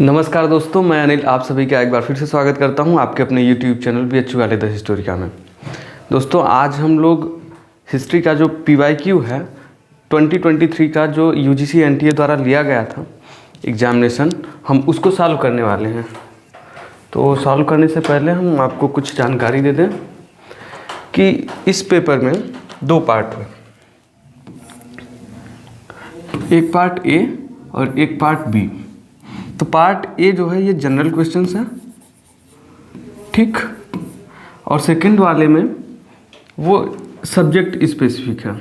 नमस्कार दोस्तों, मैं अनिल आप सभी का एक बार फिर से स्वागत करता हूं आपके अपने YouTube चैनल BHU वाले द हिस्टोरिका में। दोस्तों आज हम लोग हिस्ट्री का जो PYQ है 2023 का जो UGC NTA द्वारा लिया गया था एग्जामिनेशन, हम उसको सॉल्व करने वाले हैं। तो सॉल्व करने से पहले हम आपको कुछ जानकारी दे दें कि इस पेपर में दो पार्ट है, एक पार्ट ए और एक पार्ट बी। तो पार्ट ए जो है ये जनरल क्वेश्चंस है, ठीक, और सेकंड वाले में वो सब्जेक्ट स्पेसिफिक है,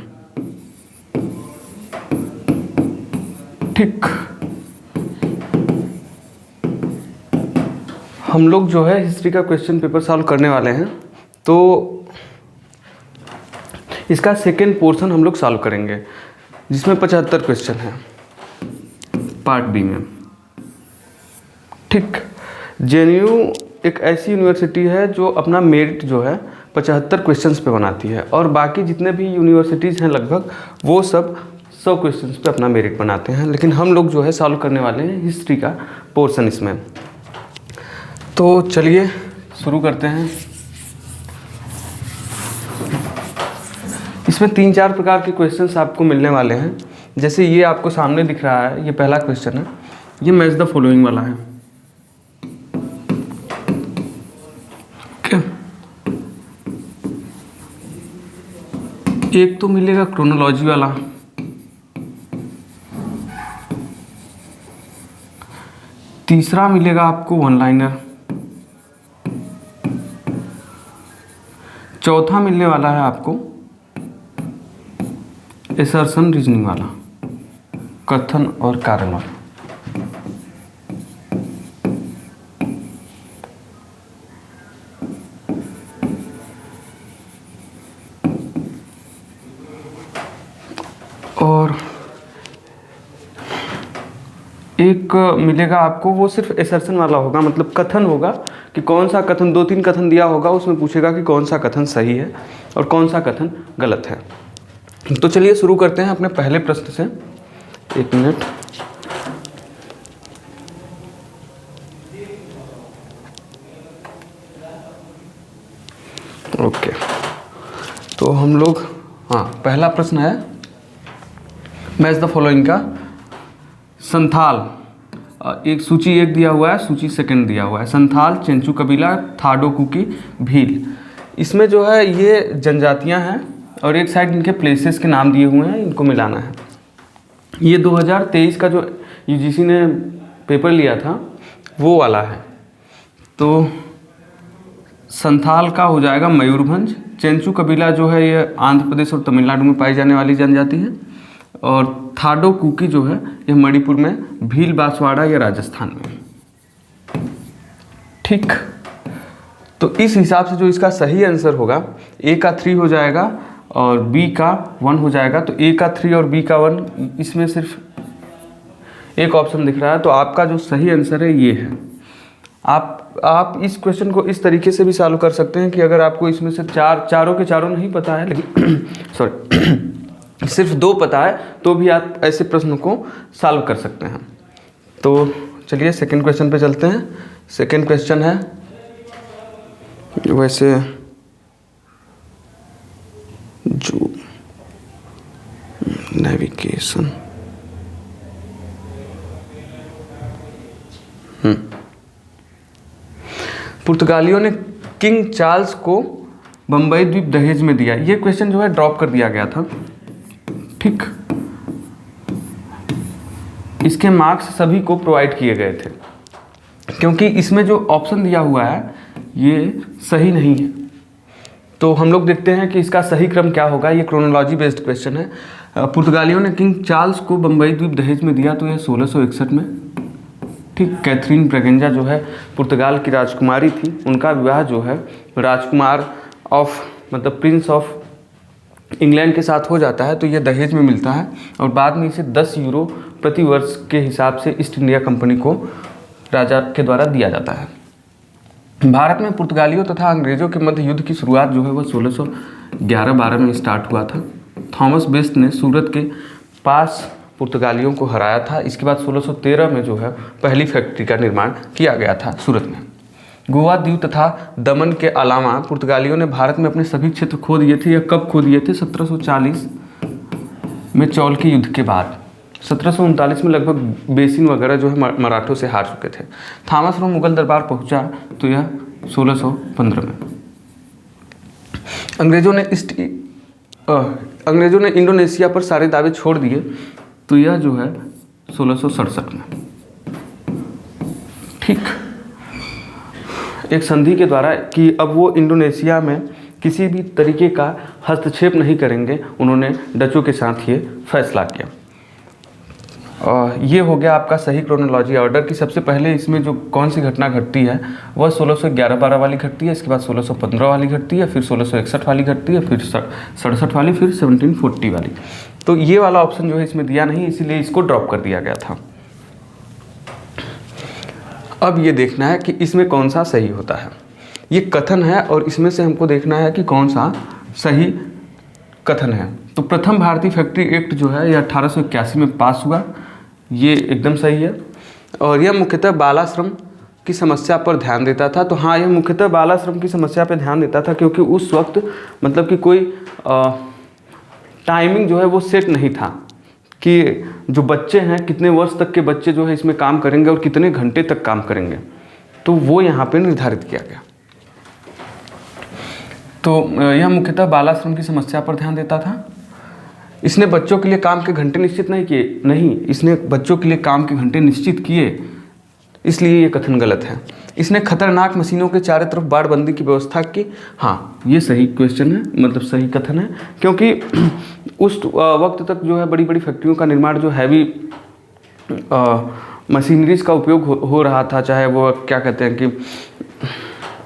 ठीक। हम लोग जो है हिस्ट्री का क्वेश्चन पेपर सॉल्व करने वाले हैं, तो इसका सेकंड पोर्शन हम लोग सॉल्व करेंगे जिसमें 75 क्वेश्चन है पार्ट बी में, ठीक। JNU एक ऐसी यूनिवर्सिटी है जो अपना मेरिट जो है 75 क्वेश्चंस पे बनाती है, और बाकी जितने भी यूनिवर्सिटीज़ हैं लगभग वो सब 100 क्वेश्चंस पे अपना मेरिट बनाते हैं। लेकिन हम लोग जो है सॉल्व करने वाले हैं हिस्ट्री का पोर्शन इसमें। तो चलिए शुरू करते हैं। इसमें 3-4 प्रकार के क्वेश्चंस आपको मिलने वाले हैं। जैसे ये आपको सामने दिख रहा है, ये पहला क्वेश्चन है, ये मैच द फॉलोइंग वाला है। एक तो मिलेगा क्रोनोलॉजी वाला, तीसरा मिलेगा आपको वन लाइनर, चौथा मिलने वाला है आपको एसर्शन रीजनिंग वाला, कथन और कारण वाला। और एक मिलेगा आपको, वो सिर्फ एसर्शन वाला होगा, मतलब कथन होगा कि कौन सा कथन, 2-3 कथन दिया होगा, उसमें पूछेगा कि कौन सा कथन सही है और कौन सा कथन गलत है। तो चलिए शुरू करते हैं अपने पहले प्रश्न से। एक मिनट। ओके, तो हम लोग, हाँ, पहला प्रश्न है मैच द फॉलोइंग का। संथाल, एक सूची 1 दिया हुआ है, सूची सेकंड दिया हुआ है। संथाल, चेंचू कबीला, थाडो कुकी, भील। इसमें जो है ये जनजातियां हैं और एक साइड इनके प्लेसेस के नाम दिए हुए हैं, इनको मिलाना है। ये 2023 का जो UGC ने पेपर लिया था वो वाला है। तो संथाल का हो जाएगा मयूरभंज। चेंचू कबीला जो है ये आंध्र प्रदेश और तमिलनाडु में पाई जाने वाली जनजाति है, और थाडो कुकी जो है ये मणिपुर में, भील बांसवाड़ा ये राजस्थान में, ठीक। तो इस हिसाब से जो इसका सही आंसर होगा, ए का 3 हो जाएगा और बी का 1 हो जाएगा। तो ए का 3 और बी का 1, इसमें सिर्फ एक ऑप्शन दिख रहा है, तो आपका जो सही आंसर है ये है। आप इस क्वेश्चन को इस तरीके से भी सॉल्व कर सकते हैं कि अगर आपको इसमें से चारों के चारों नहीं पता है, लेकिन सॉरी सिर्फ 2 पता है, तो भी आप ऐसे प्रश्न को सॉल्व कर सकते हैं। तो चलिए सेकंड क्वेश्चन पे चलते हैं। सेकंड क्वेश्चन है, वैसे जो नेविगेशन, पुर्तगालियों ने किंग चार्ल्स को बम्बई द्वीप दहेज में दिया। ये क्वेश्चन जो है ड्रॉप कर दिया गया था, ठीक। इसके मार्क्स सभी को प्रोवाइड किए गए थे क्योंकि इसमें जो ऑप्शन दिया हुआ है ये सही नहीं है। तो हम लोग देखते हैं कि इसका सही क्रम क्या होगा। ये क्रोनोलॉजी बेस्ड क्वेश्चन है। पुर्तगालियों ने किंग चार्ल्स को बम्बई द्वीप दहेज में दिया, तो यह 1661 में, ठीक। कैथरीन ब्रेगेंजा जो है पुर्तगाल की राजकुमारी थी, उनका विवाह जो है राजकुमार ऑफ, मतलब प्रिंस ऑफ इंग्लैंड के साथ हो जाता है, तो ये दहेज में मिलता है, और बाद में इसे 10 यूरो प्रति वर्ष के हिसाब से ईस्ट इंडिया कंपनी को राजा के द्वारा दिया जाता है। भारत में पुर्तगालियों तथा अंग्रेज़ों के मध्य युद्ध की शुरुआत जो है वह 1611-12 में स्टार्ट हुआ था। थॉमस बेस्ट ने सूरत के पास पुर्तगालियों को हराया था। इसके बाद 1613 में जो है पहली फैक्ट्री का निर्माण किया गया था सूरत में। गोवा, दीव तथा दमन के अलावा पुर्तगालियों ने भारत में अपने सभी क्षेत्र खो दिए थे। यह कब खो दिए थे? 1740 में चौल के युद्ध के बाद। 1739 में लगभग बेसिन वगैरह जो है मराठों से हार चुके थे। थॉमस रो मुगल दरबार पहुंचा तो यह 1615 में। अंग्रेजों ने इंडोनेशिया पर सारे दावे छोड़ दिए तो यह जो है 1667 में। ठीक, एक संधि के द्वारा कि अब वो इंडोनेशिया में किसी भी तरीके का हस्तक्षेप नहीं करेंगे, उन्होंने डचों के साथ ये फैसला किया। ये हो गया आपका सही क्रोनोलॉजी ऑर्डर कि सबसे पहले इसमें जो कौन सी घटना घटती है वह 1611-12 वाली घटती है, इसके बाद 1615 वाली घटती है, फिर 1661 वाली घटती है, फिर 67 वाली, फिर 1740 वाली। तो ये वाला ऑप्शन जो है इसमें दिया नहीं, इसीलिए इसको ड्रॉप कर दिया गया था। अब ये देखना है कि इसमें कौन सा सही होता है। ये कथन है और इसमें से हमको देखना है कि कौन सा सही कथन है। तो प्रथम भारतीय फैक्ट्री एक्ट जो है यह 1881 में पास हुआ, ये एकदम सही है। और यह मुख्यतः बाल श्रम की समस्या पर ध्यान देता था। तो हाँ, यह मुख्यतः बाल श्रम की समस्या पर ध्यान देता था क्योंकि उस वक्त मतलब कि कोई टाइमिंग जो है वो सेट नहीं था कि जो बच्चे हैं कितने वर्ष तक के बच्चे जो है इसमें काम करेंगे और कितने घंटे तक काम करेंगे, तो वो यहाँ पे निर्धारित किया गया। तो यह मुख्यतः बाल श्रम की समस्या पर ध्यान देता था। इसने बच्चों के लिए काम के घंटे निश्चित नहीं किए, नहीं, इसने बच्चों के लिए काम के घंटे निश्चित किए, इसलिए ये कथन गलत है। इसने खतरनाक मशीनों के चारों तरफ बाड़बंदी की व्यवस्था की। हाँ, ये सही क्वेश्चन है, मतलब सही कथन है, क्योंकि उस वक्त तक जो है बड़ी बड़ी फैक्ट्रियों का निर्माण जो हैवी मशीनरीज का उपयोग हो रहा था, चाहे वो क्या कहते हैं कि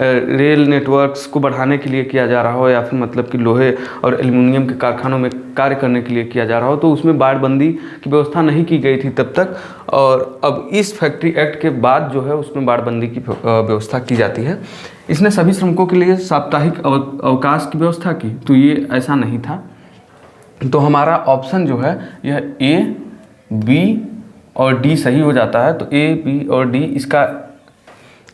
रेल नेटवर्क्स को बढ़ाने के लिए किया जा रहा हो या फिर मतलब कि लोहे और एल्युमिनियम के कारखानों में कार्य करने के लिए किया जा रहा हो, तो उसमें बाड़बंदी की व्यवस्था नहीं की गई थी तब तक। और अब इस फैक्ट्री एक्ट के बाद जो है उसमें बाड़बंदी की व्यवस्था की जाती है। इसने सभी श्रमिकों के लिए साप्ताहिक अवकाश की व्यवस्था की, तो ये ऐसा नहीं था। तो हमारा ऑप्शन जो है यह ए, बी और डी सही हो जाता है। तो ए, बी और डी इसका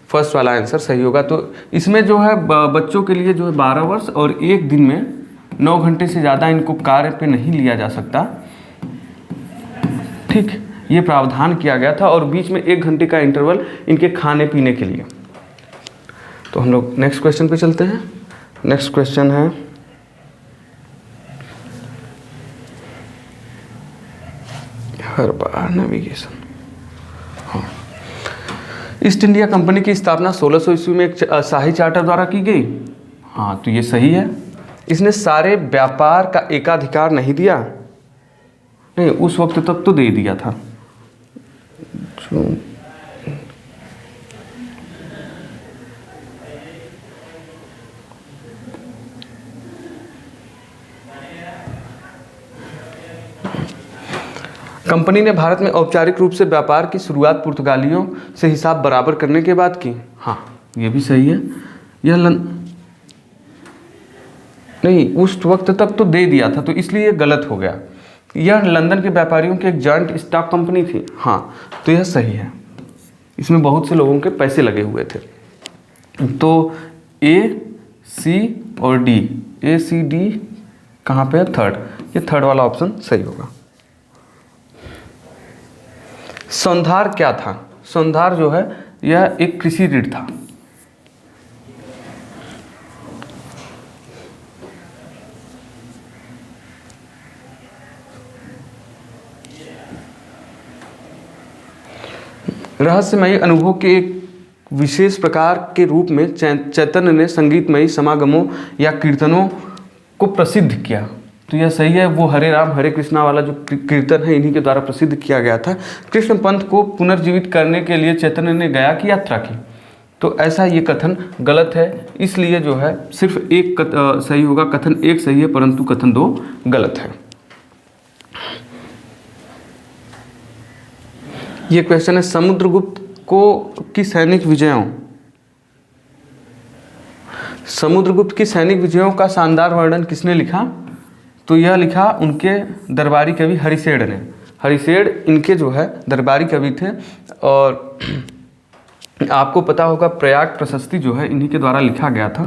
फर्स्ट वाला आंसर सही होगा। तो इसमें जो है बच्चों के लिए जो है 12 वर्ष और एक दिन में 9 घंटे से ज़्यादा इनको कार्य पे नहीं लिया जा सकता। ठीक, ये प्रावधान किया गया था और बीच में 1 घंटे का इंटरवल इनके खाने पीने के लिए। तो हम लोग नेक्स्ट क्वेश्चन पे चलते हैं। नेक्स्ट क्वेश्चन है हर बार नेविगेशन। हाँ, ईस्ट इंडिया कंपनी की स्थापना 1600 ईस्वी में एक शाही चार्टर द्वारा की गई। हाँ, तो ये सही है। इसने सारे व्यापार का एकाधिकार नहीं दिया, नहीं, उस वक्त तक तो दे दिया था। कंपनी ने भारत में औपचारिक रूप से व्यापार की शुरुआत पुर्तगालियों से हिसाब बराबर करने के बाद की। हाँ, ये भी सही है। यह नहीं, उस वक्त तक तो दे दिया था, तो इसलिए ये गलत हो गया। यह लंदन के व्यापारियों की एक जॉइंट स्टॉक कंपनी थी। हाँ, तो यह सही है। इसमें बहुत से लोगों के पैसे लगे हुए थे। तो ए, सी और डी, ए, सी, डी कहाँ पे है? थर्ड, ये थर्ड वाला ऑप्शन सही होगा। सौंधार क्या था? सौंधार जो है यह एक कृषि ऋण था। रहस्यमयी अनुभव के एक विशेष प्रकार के रूप में चैतन्य ने संगीतमयी समागमों या कीर्तनों को प्रसिद्ध किया। तो यह सही है। वो हरे राम हरे कृष्णा वाला जो कीर्तन है इन्हीं के द्वारा प्रसिद्ध किया गया था। कृष्ण पंथ को पुनर्जीवित करने के लिए चैतन्य ने गया की यात्रा की। तो ऐसा ये कथन गलत है, इसलिए जो है सिर्फ एक सही होगा। कथन एक सही है परंतु कथन 2 गलत है। ये क्वेश्चन है समुद्रगुप्त की सैनिक विजयों का शानदार वर्णन किसने लिखा? तो यह लिखा उनके दरबारी कवि हरिसेठ ने। हरिशेर इनके जो है दरबारी कवि थे। और आपको पता होगा प्रयाग प्रशस्ति जो है इन्हीं के द्वारा लिखा गया था।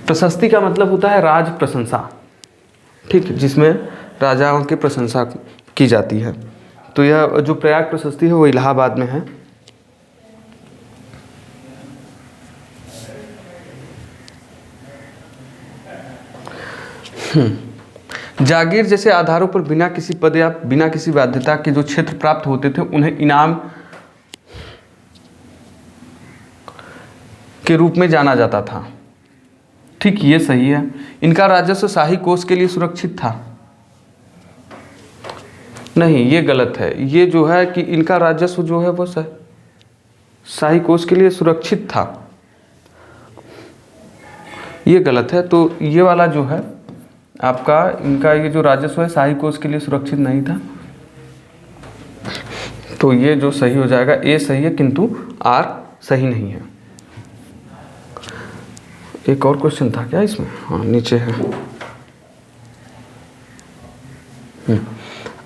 प्रशस्ति का मतलब होता है राज प्रशंसा, ठीक, जिसमें राजाओं की प्रशंसा की जाती है। तो यह जो प्रयाग प्रशस्ति है वो इलाहाबाद में है। जागीर जैसे आधारों पर बिना किसी पद या बिना किसी बाध्यता के जो क्षेत्र प्राप्त होते थे उन्हें इनाम के रूप में जाना जाता था। ठीक, ये सही है। इनका राजस्व शाही कोष के लिए सुरक्षित था। नहीं, ये गलत है। ये जो है कि इनका राजस्व जो है वो शाही कोष के लिए सुरक्षित था, ये गलत है। तो ये वाला जो है आपका, इनका ये जो राजस्व है शाही कोष के लिए सुरक्षित नहीं था, तो ये जो सही हो जाएगा ए सही है, किंतु आर सही नहीं है। एक और क्वेश्चन था क्या इसमें? हाँ, नीचे है।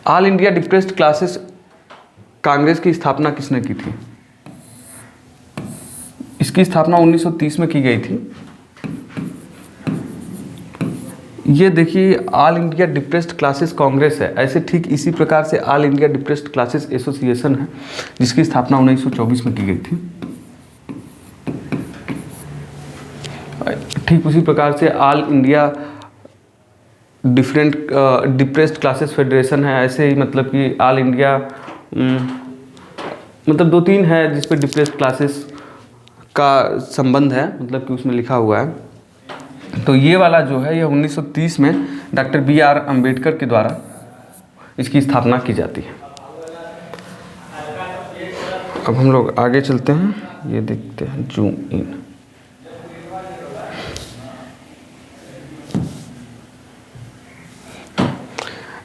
All India depressed classes Congress की स्थापना किसने की थी? इसकी स्थापना 1930 में की गई थी। ये देखिए all India depressed classes Congress है, ऐसे ठीक इसी प्रकार से all India depressed classes association है जिसकी स्थापना 1924 में की गई थी। ठीक उसी प्रकार से all India depressed classes federation है, ऐसे ही मतलब कि ऑल इंडिया मतलब 2-3 है जिस पे डिप्रेस्ड क्लासेस का संबंध है, मतलब कि उसमें लिखा हुआ है। तो ये वाला जो है ये 1930 में डॉक्टर B.R. अम्बेडकर के द्वारा इसकी स्थापना की जाती है। अब हम लोग आगे चलते हैं, ये देखते हैं जूम इन।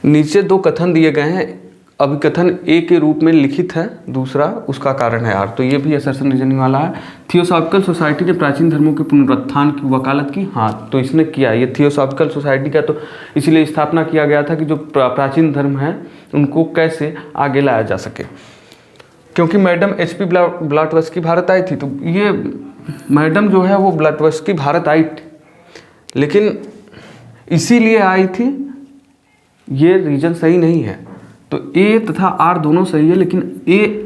नीचे 2 कथन दिए गए हैं। अभिकथन ए के रूप में लिखित है, दूसरा उसका कारण है आर। तो ये भी असर्शन रीजनिंग वाला है। थियोसॉफिकल सोसाइटी ने प्राचीन धर्मों के पुनरुत्थान की वकालत की। हाँ, तो इसने किया। ये थियोसॉफिकल सोसाइटी का तो इसीलिए स्थापना किया गया था कि जो प्राचीन धर्म है उनको कैसे आगे लाया जा सके, क्योंकि मैडम HP ब्लॉटवर्स्की भारत आई थी। तो ये मैडम जो है वो ब्लॉटवर्स्की भारत आई, लेकिन इसीलिए आई थी, ये रीजन सही नहीं है। तो ए तथा आर दोनों सही है, लेकिन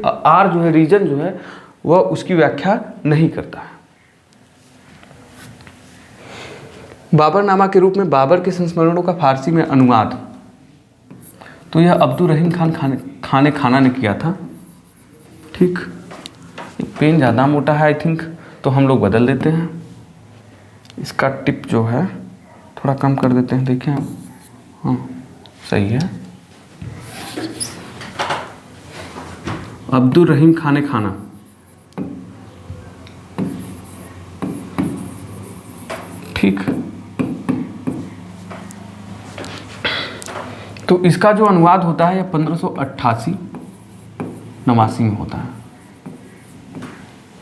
आर जो है रीजन जो है वह उसकी व्याख्या नहीं करता है। बाबरनामा के रूप में बाबर के संस्मरणों का फारसी में अनुवाद, तो यह अब्दुल रहीम खान खाना ने किया था। ठीक, पेन ज़्यादा मोटा है आई थिंक, तो हम लोग बदल देते हैं। इसका टिप जो है थोड़ा कम कर देते हैं, देखें आप। हाँ, सही है। अब्दुल रहीम खाना। ठीक, तो इसका जो अनुवाद होता है यह 1588-89 में होता है।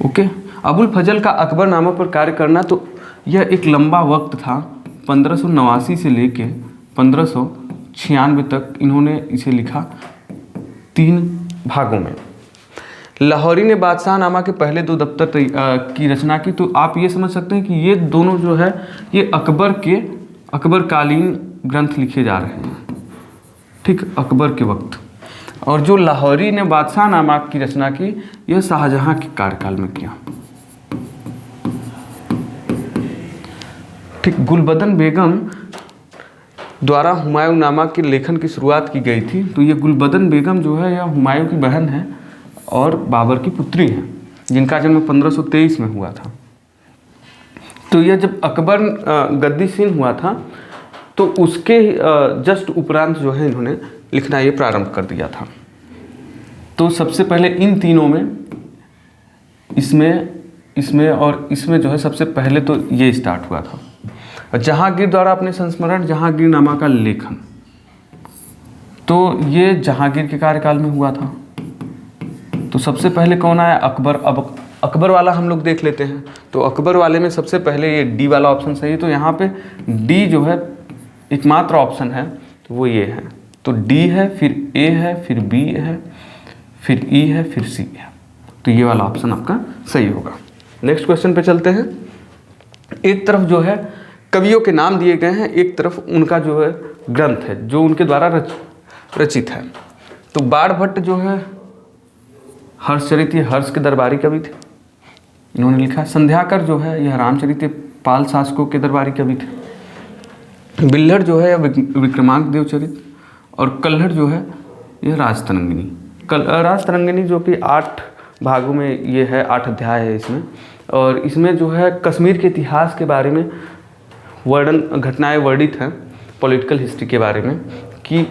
ओके। अबुल फजल का अकबरनामा पर कार्य करना, तो यह एक लंबा वक्त था। 1589 से लेके 1596 तक इन्होंने इसे लिखा 3 भागों में। लाहौरी ने बादशाहनामा के पहले 2 दफ्तर की रचना की। तो आप ये समझ सकते हैं कि ये दोनों जो है ये अकबरकालीन ग्रंथ लिखे जा रहे हैं। ठीक, अकबर के वक्त। और जो लाहौरी ने बादशाहनामा की रचना की, यह शाहजहां के कार्यकाल में किया। ठीक, गुलबदन बेगम द्वारा हुमायूंनामा के लेखन की शुरुआत की गई थी। तो ये गुलबदन बेगम जो है यह हुमायूं की बहन है और बाबर की पुत्री है, जिनका जन्म 1523 में हुआ था। तो यह जब अकबर गद्दीसीन हुआ था तो उसके जस्ट उपरांत जो है इन्होंने लिखना ये प्रारंभ कर दिया था। तो सबसे पहले इन तीनों में, इसमें और इसमें जो है सबसे पहले तो ये स्टार्ट हुआ था। जहांगीर द्वारा अपने संस्मरण जहांगीरनामा का लेखन, तो ये जहांगीर के कार्यकाल में हुआ था। तो सबसे पहले कौन आया? अकबर। अब अकबर वाला हम लोग देख लेते हैं। तो अकबर वाले में सबसे पहले ये डी वाला ऑप्शन सही है, तो यहाँ पे डी जो है एकमात्र ऑप्शन है, तो वो ये है। तो डी है, फिर ए है, फिर बी है, फिर ई है, फिर सी है। तो ये वाला ऑप्शन आपका सही होगा। नेक्स्ट क्वेश्चन पे चलते हैं। एक तरफ जो है कवियों के नाम दिए गए हैं, एक तरफ उनका जो है ग्रंथ है जो उनके द्वारा रचित है। तो बाणभट्ट जो है हर्षचरित, ये हर्ष के दरबारी कवि थे, इन्होंने लिखा। संध्याकर जो है यह रामचरित पाल शासकों के दरबारी कवि थे। बिल्हड़ जो है विक्रमांक देवचरित, और कल्हड़ जो है यह राजतरंगिणी। राजतरंगिणी जो कि 8 भागों में ये है, 8 अध्याय है इसमें, और इसमें जो है कश्मीर के इतिहास के बारे में वर्णन, घटनाएं वर्णित हैं, पॉलिटिकल हिस्ट्री के बारे में, कि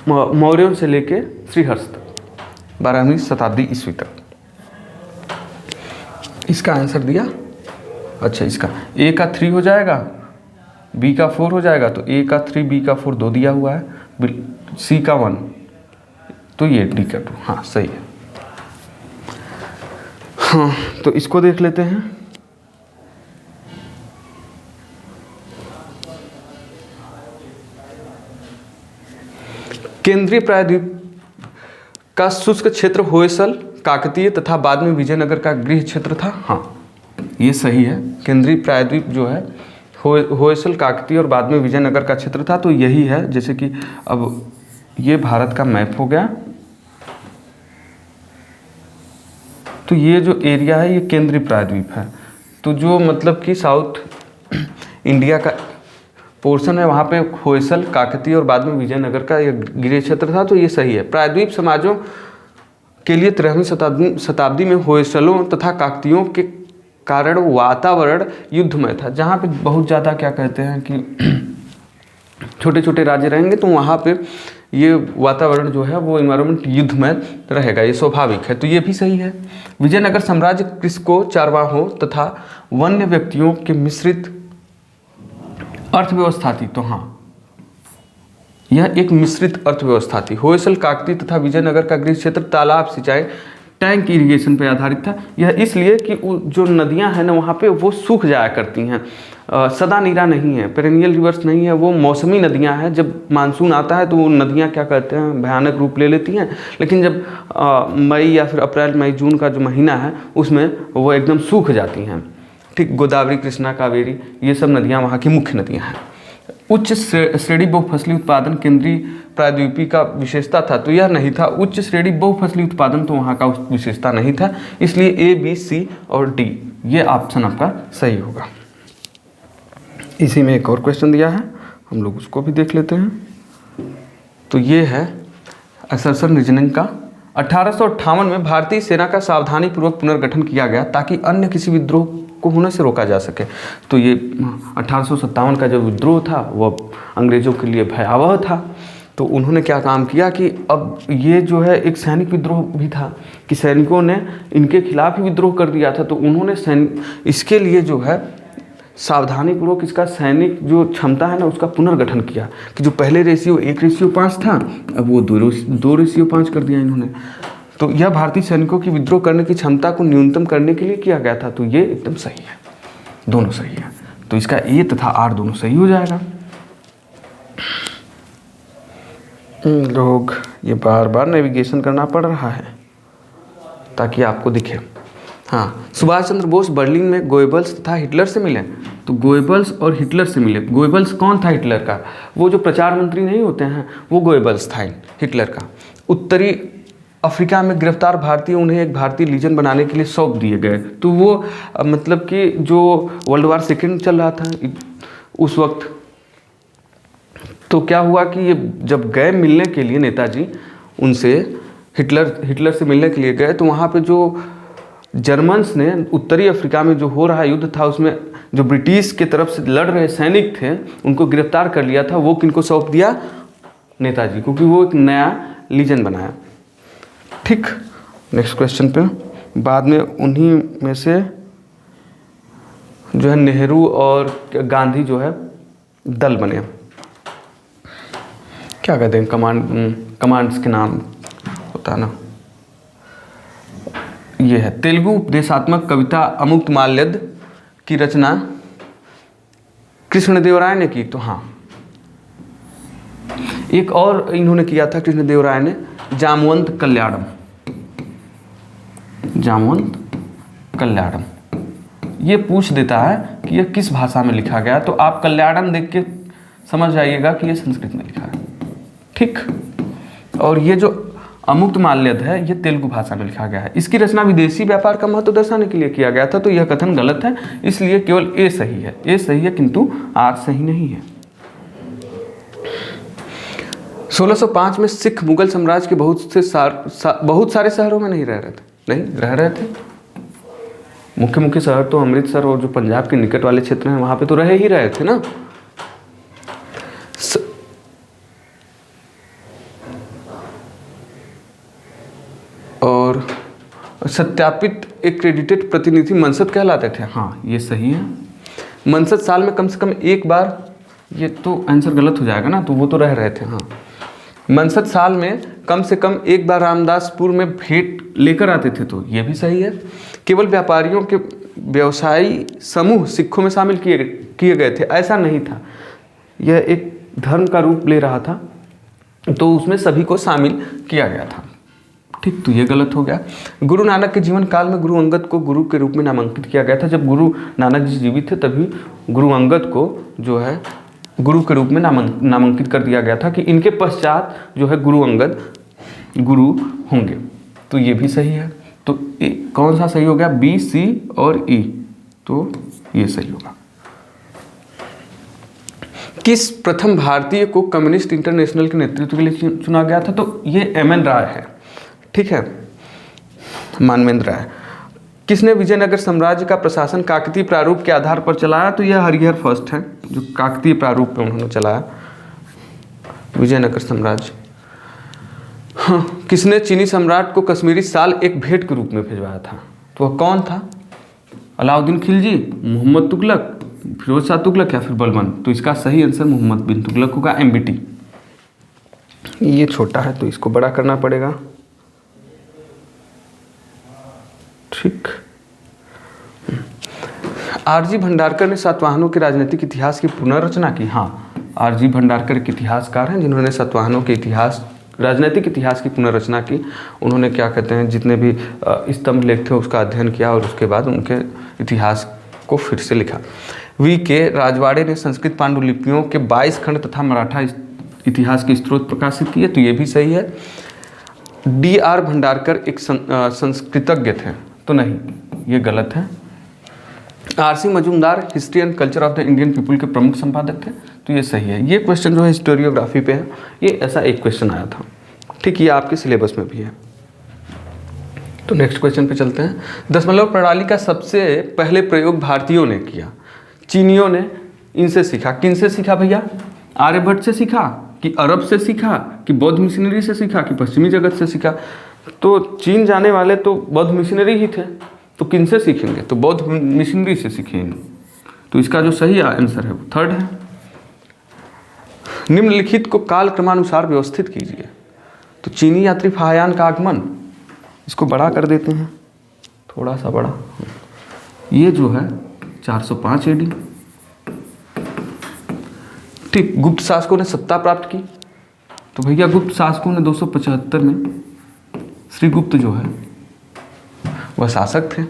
मौर्यों से लेके श्रीहर्ष तक, 12वीं शताब्दी ईस्वी तक। इसका आंसर दिया। अच्छा, इसका ए का 3 हो जाएगा, बी का 4 हो जाएगा, तो ए का 3, बी का 4 2 दिया हुआ है, सी का 1, तो ये डी का 2। हाँ सही है। हाँ, तो इसको देख लेते हैं। केंद्रीय प्रायद्वीप का शुष्क क्षेत्र होयसल, काकतीय तथा बाद में विजयनगर का गृह क्षेत्र था। हाँ, ये सही है। केंद्रीय प्रायद्वीप जो है होयसल, काकतीय और बाद में विजयनगर का क्षेत्र था, तो यही है। जैसे कि अब ये भारत का मैप हो गया, तो ये जो एरिया है ये केंद्रीय प्रायद्वीप है। तो जो मतलब कि साउथ इंडिया का पोर्शन है, वहाँ पे होयसल, काकतीय और बाद में विजयनगर का ये गृह क्षेत्र था, तो ये सही है। प्रायद्वीप समाजों के लिए 13वीं शताब्दी में होयसलों तथा काकतीयों के कारण वातावरण युद्धमय था, जहाँ पे बहुत ज़्यादा क्या कहते हैं कि छोटे छोटे राज्य रहेंगे, तो वहाँ पे ये वातावरण जो है वो इन्वायरमेंट युद्धमय रहेगा, ये स्वाभाविक है, तो ये भी सही है। विजयनगर साम्राज्य कृषकों, चारवाहों तथा वन्य व्यक्तियों के मिश्रित अर्थव्यवस्था थी। तो हाँ, यह एक मिश्रित अर्थव्यवस्था थी। होयसल, काकतीय तथा विजयनगर का गृह क्षेत्र तालाब सिंचाई, टैंक इरिगेशन पर आधारित था। यह इसलिए कि जो नदियां हैं ना वहाँ पे वो सूख जाया करती हैं, सदा नीरा नहीं है, पेरेनियल रिवर्स नहीं है, वो मौसमी नदियां हैं। जब मानसून आता है तो वो नदियां क्या कहते हैं, भयानक रूप ले लेती हैं, लेकिन जब मई या फिर अप्रैल मई जून का जो महीना है उसमें वो एकदम सूख जाती हैं। ठीक, गोदावरी, कृष्णा, कावेरी, ये सब नदियाँ वहाँ की मुख्य नदियाँ हैं। उच्च श्रेणी बहुफसली उत्पादन केंद्रीय प्रायद्वीपी का विशेषता था, तो यह नहीं था। उच्च श्रेणी बहुफसली उत्पादन तो वहाँ का विशेषता नहीं था, इसलिए ए, बी, सी और डी ये ऑप्शन आपका सही होगा। इसी में एक और क्वेश्चन दिया है, हम लोग उसको भी देख लेते हैं। तो ये है असर्शन रीजनिंग का। 1858 में भारतीय सेना का सावधानीपूर्वक पुनर्गठन किया गया ताकि अन्य किसी विद्रोह को होने से रोका जा सके। तो ये 1857 का जो विद्रोह था वो अंग्रेज़ों के लिए भयावह था। तो उन्होंने क्या काम किया कि अब ये जो है एक सैनिक विद्रोह भी था कि सैनिकों ने इनके खिलाफ ही विद्रोह कर दिया था। तो उन्होंने इसके लिए जो है सावधानीपूर्वक इसका सैनिक जो क्षमता है ना उसका पुनर्गठन किया, कि जो पहले रेशियो 1:5 था अब वो 2:5 कर दिया इन्होंने। तो यह भारतीय सैनिकों की विद्रोह करने की क्षमता को न्यूनतम करने के लिए किया गया था। तो ये एकदम सही है, दोनों सही है। तो इसका ए तथा आर दोनों सही हो जाएगा। लोग ये बार बार नेविगेशन करना पड़ रहा है ताकि आपको दिखे। हाँ, सुभाष चंद्र बोस बर्लिन में गोएबल्स तथा हिटलर से मिले। तो गोएबल्स और हिटलर से मिले। गोएबल्स कौन था हिटलर का? वो जो प्रचार मंत्री नहीं होते हैं वो गोएबल्स था हिटलर का। उत्तरी अफ्रीका में गिरफ्तार भारतीय उन्हें एक भारतीय लीजन बनाने के लिए सौंप दिए गए। तो वो मतलब कि जो वर्ल्ड वार सेकेंड चल रहा था उस वक्त, तो क्या हुआ कि ये जब गए मिलने के लिए नेताजी उनसे हिटलर से मिलने के लिए गए, तो वहाँ पे जो जर्मन्स ने उत्तरी अफ्रीका में जो हो रहा युद्ध था उसमें जो ब्रिटिश के तरफ से लड़ रहे सैनिक थे उनको गिरफ्तार कर लिया था। वो किनको सौंप दिया? नेताजी, क्योंकि वो एक नया लीजन बनाया। ठीक, नेक्स्ट क्वेश्चन पे। बाद में उन्हीं में से जो है नेहरू और गांधी जो है दल बने। क्या कहते हैं कमांड्स के नाम होता है ना, ये है तेलुगु उपदेशात्मक कविता अमुक्तमाल्यद की रचना कृष्णदेवराय ने की। तो हाँ, एक और इन्होंने किया था कृष्णदेवराय ने, जामवंत कल्याणम। जामवंत कल्याणम ये पूछ देता है कि यह किस भाषा में लिखा गया, तो आप कल्याणम देख के समझ जाइएगा कि यह संस्कृत में लिखा है, ठीक। और ये जो अमुक्तमाल्यद है ये तेलुगु भाषा में लिखा गया है। इसकी रचना विदेशी व्यापार का महत्व दर्शाने के लिए किया गया था, तो यह कथन गलत है, इसलिए केवल ए सही है। ए सही है किंतु आर सही नहीं है। 1605 में सिख मुगल साम्राज्य के बहुत सारे शहरों में नहीं रह रहे थे। मुख्य मुख्य शहर तो अमृतसर और जो पंजाब के निकट वाले क्षेत्र हैं वहां पे तो रहे ही रहे थे ना। और सत्यापित एक्रेडिटेड प्रतिनिधि मंसद कहलाते थे। हाँ ये सही है। मंसद साल में कम से कम एक बार, ये तो आंसर गलत हो जाएगा ना, तो वो तो रह रहे थे। हाँ, मंसद साल में कम से कम एक बार रामदासपुर में भेंट लेकर आते थे, तो ये भी सही है। केवल व्यापारियों के व्यवसायी समूह सिखों में शामिल किए गए थे, ऐसा नहीं था। यह एक धर्म का रूप ले रहा था, तो उसमें सभी को शामिल किया गया था, ठीक। तो ये गलत हो गया। गुरु नानक के जीवन काल में गुरु अंगद को गुरु के रूप में नामांकित किया गया था। जब गुरु नानक जी जीवित थे तभी गुरु अंगद को जो है गुरु के रूप में नामांकित कर दिया गया था कि इनके पश्चात जो है गुरु अंगद गुरु होंगे। तो ये भी सही है। तो कौन सा सही हो गया? बी, सी और ई, तो ये सही होगा। किस प्रथम भारतीय को कम्युनिस्ट इंटरनेशनल के नेतृत्व के लिए चुना गया था? तो ये एम.एन. राय है, ठीक है, मानवेंद्र राय। किसने विजयनगर साम्राज्य का प्रशासन काकतीय प्रारूप के आधार पर चलाया? तो यह हरिहर फर्स्ट है जो काकतीय प्रारूप में उन्होंने चलाया विजयनगर साम्राज्य। हाँ, किसने चीनी सम्राट को कश्मीरी साल एक भेंट के रूप में भिजवाया था? तो वह कौन था? अलाउद्दीन खिलजी, मोहम्मद तुगलक, फिरोज शाह तुगलक या फिर बलबन? तो इसका सही आंसर मोहम्मद बिन तुगलक होगा, एमबीटी। ये छोटा है तो इसको बड़ा करना पड़ेगा, ठीक। आरजी भंडारकर ने सातवाहनों के राजनीतिक इतिहास की पुनर्रचना की। हाँ, आरजी भंडारकर एक इतिहासकार हैं जिन्होंने सातवाहनों के इतिहास, राजनीतिक इतिहास की पुनर्रचना की। उन्होंने क्या कहते हैं, जितने भी स्तंभ लेख थे उसका अध्ययन किया और उसके बाद उनके इतिहास को फिर से लिखा। वी.के. राजवाड़े ने संस्कृत पांडुलिपियों के 22 खंड तथा मराठा इतिहास के स्रोत प्रकाशित किए, तो ये भी सही है। डी.आर. भंडारकर एक संस्कृतज्ञ थे, तो नहीं, ये गलत है। RC. Majumdar history and culture of the Indian people के प्रमुख संपादक थे, तो ये सही है। ये क्वेश्चन जो है हिस्टोरियोग्राफी पे है, ये ऐसा एक क्वेश्चन आया था, ठीक। ये आपके सिलेबस में भी है। तो नेक्स्ट क्वेश्चन पे चलते हैं। दशमलव प्रणाली का सबसे पहले प्रयोग भारतीयों ने किया, चीनियों ने इनसे सीखा। किन से सीखा भैया? आर्यभट्ट से सीखा कि अरब से सीखा कि बौद्ध मिशनरी से सीखा कि पश्चिमी जगत से सीखा? तो चीन जाने वाले तो बौद्ध मिशनरी ही थे, तो किन से सीखेंगे? तो बौद्ध मिशनरी से सीखेंगे। तो इसका जो सही आंसर है वो थर्ड है। निम्नलिखित को काल क्रमानुसार व्यवस्थित कीजिए। तो चीनी यात्री फाहयान का आगमन, इसको बड़ा कर देते हैं, थोड़ा सा बड़ा। ये जो है 405 AD, ठीक। गुप्त शासकों ने सत्ता प्राप्त की, तो भैया गुप्त शासकों ने 275 में श्रीगुप्त जो है वह शासक थे।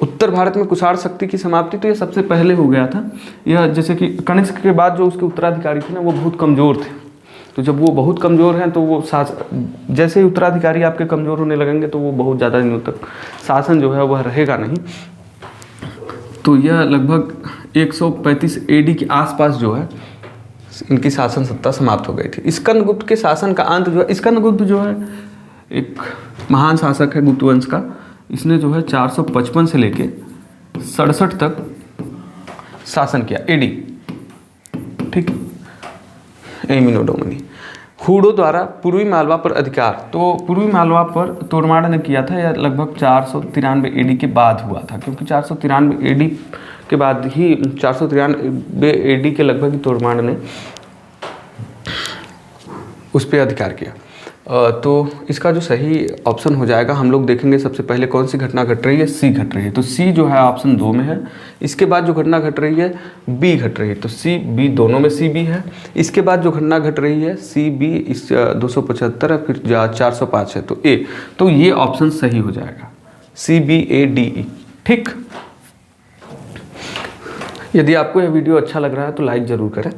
उत्तर भारत में कुषाण शक्ति की समाप्ति, तो यह सबसे पहले हो गया था। यह जैसे कि कनिष्क के बाद जो उसके उत्तराधिकारी थे ना, वो बहुत कमज़ोर थे। तो जब वो बहुत कमज़ोर हैं तो वो जैसे ही उत्तराधिकारी आपके कमज़ोर होने लगेंगे तो वो बहुत ज़्यादा दिनों तक शासन जो है वह रहेगा नहीं। तो यह लगभग 135 AD के आसपास जो है इनकी शासन सत्ता समाप्त हो गई थी। स्कंदगुप्त के शासन का अंत जो है, स्कंदगुप्त जो है एक महान शासक है गुप्त वंश का। इसने जो है 455 से लेके 67 तक शासन किया, AD, ठीक। Amino Duminy. हूडो द्वारा पूर्वी मालवा पर अधिकार, तो पूर्वी मालवा पर तोरमाड़ ने किया था। यह लगभग 493 AD के बाद हुआ था, क्योंकि 493 AD के बाद ही 493 AD के लगभग तोरमाड़ ने उस पर अधिकार किया। तो इसका जो सही ऑप्शन हो जाएगा, हम लोग देखेंगे सबसे पहले कौन सी घटना घट रही है, सी घट रही है। तो सी जो है ऑप्शन 2 में है। इसके बाद जो घटना घट रही है बी घट रही है, तो सी बी दोनों में सी बी है। इसके बाद जो घटना घट रही है सी बी इस 275 है, फिर 405 है, तो ए। तो ये ऑप्शन सही हो जाएगा, C B A D E. ठीक, यदि आपको यह वीडियो अच्छा लग रहा है तो लाइक ज़रूर करें।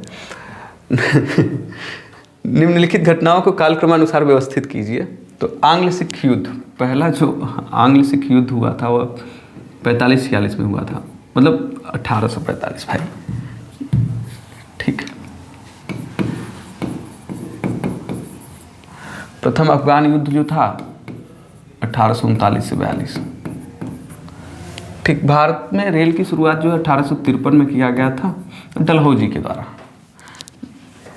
निम्नलिखित घटनाओं को कालक्रमानुसार व्यवस्थित कीजिए। तो आंग्ल सिख युद्ध, पहला जो आंग्ल सिख युद्ध हुआ था वो 45-46 में हुआ था, मतलब 1845 भाई। ठीक, प्रथम अफगान युद्ध जो था 1839 से 42। ठीक, भारत में रेल की शुरुआत जो है 1853 में किया गया था डलहौजी के द्वारा।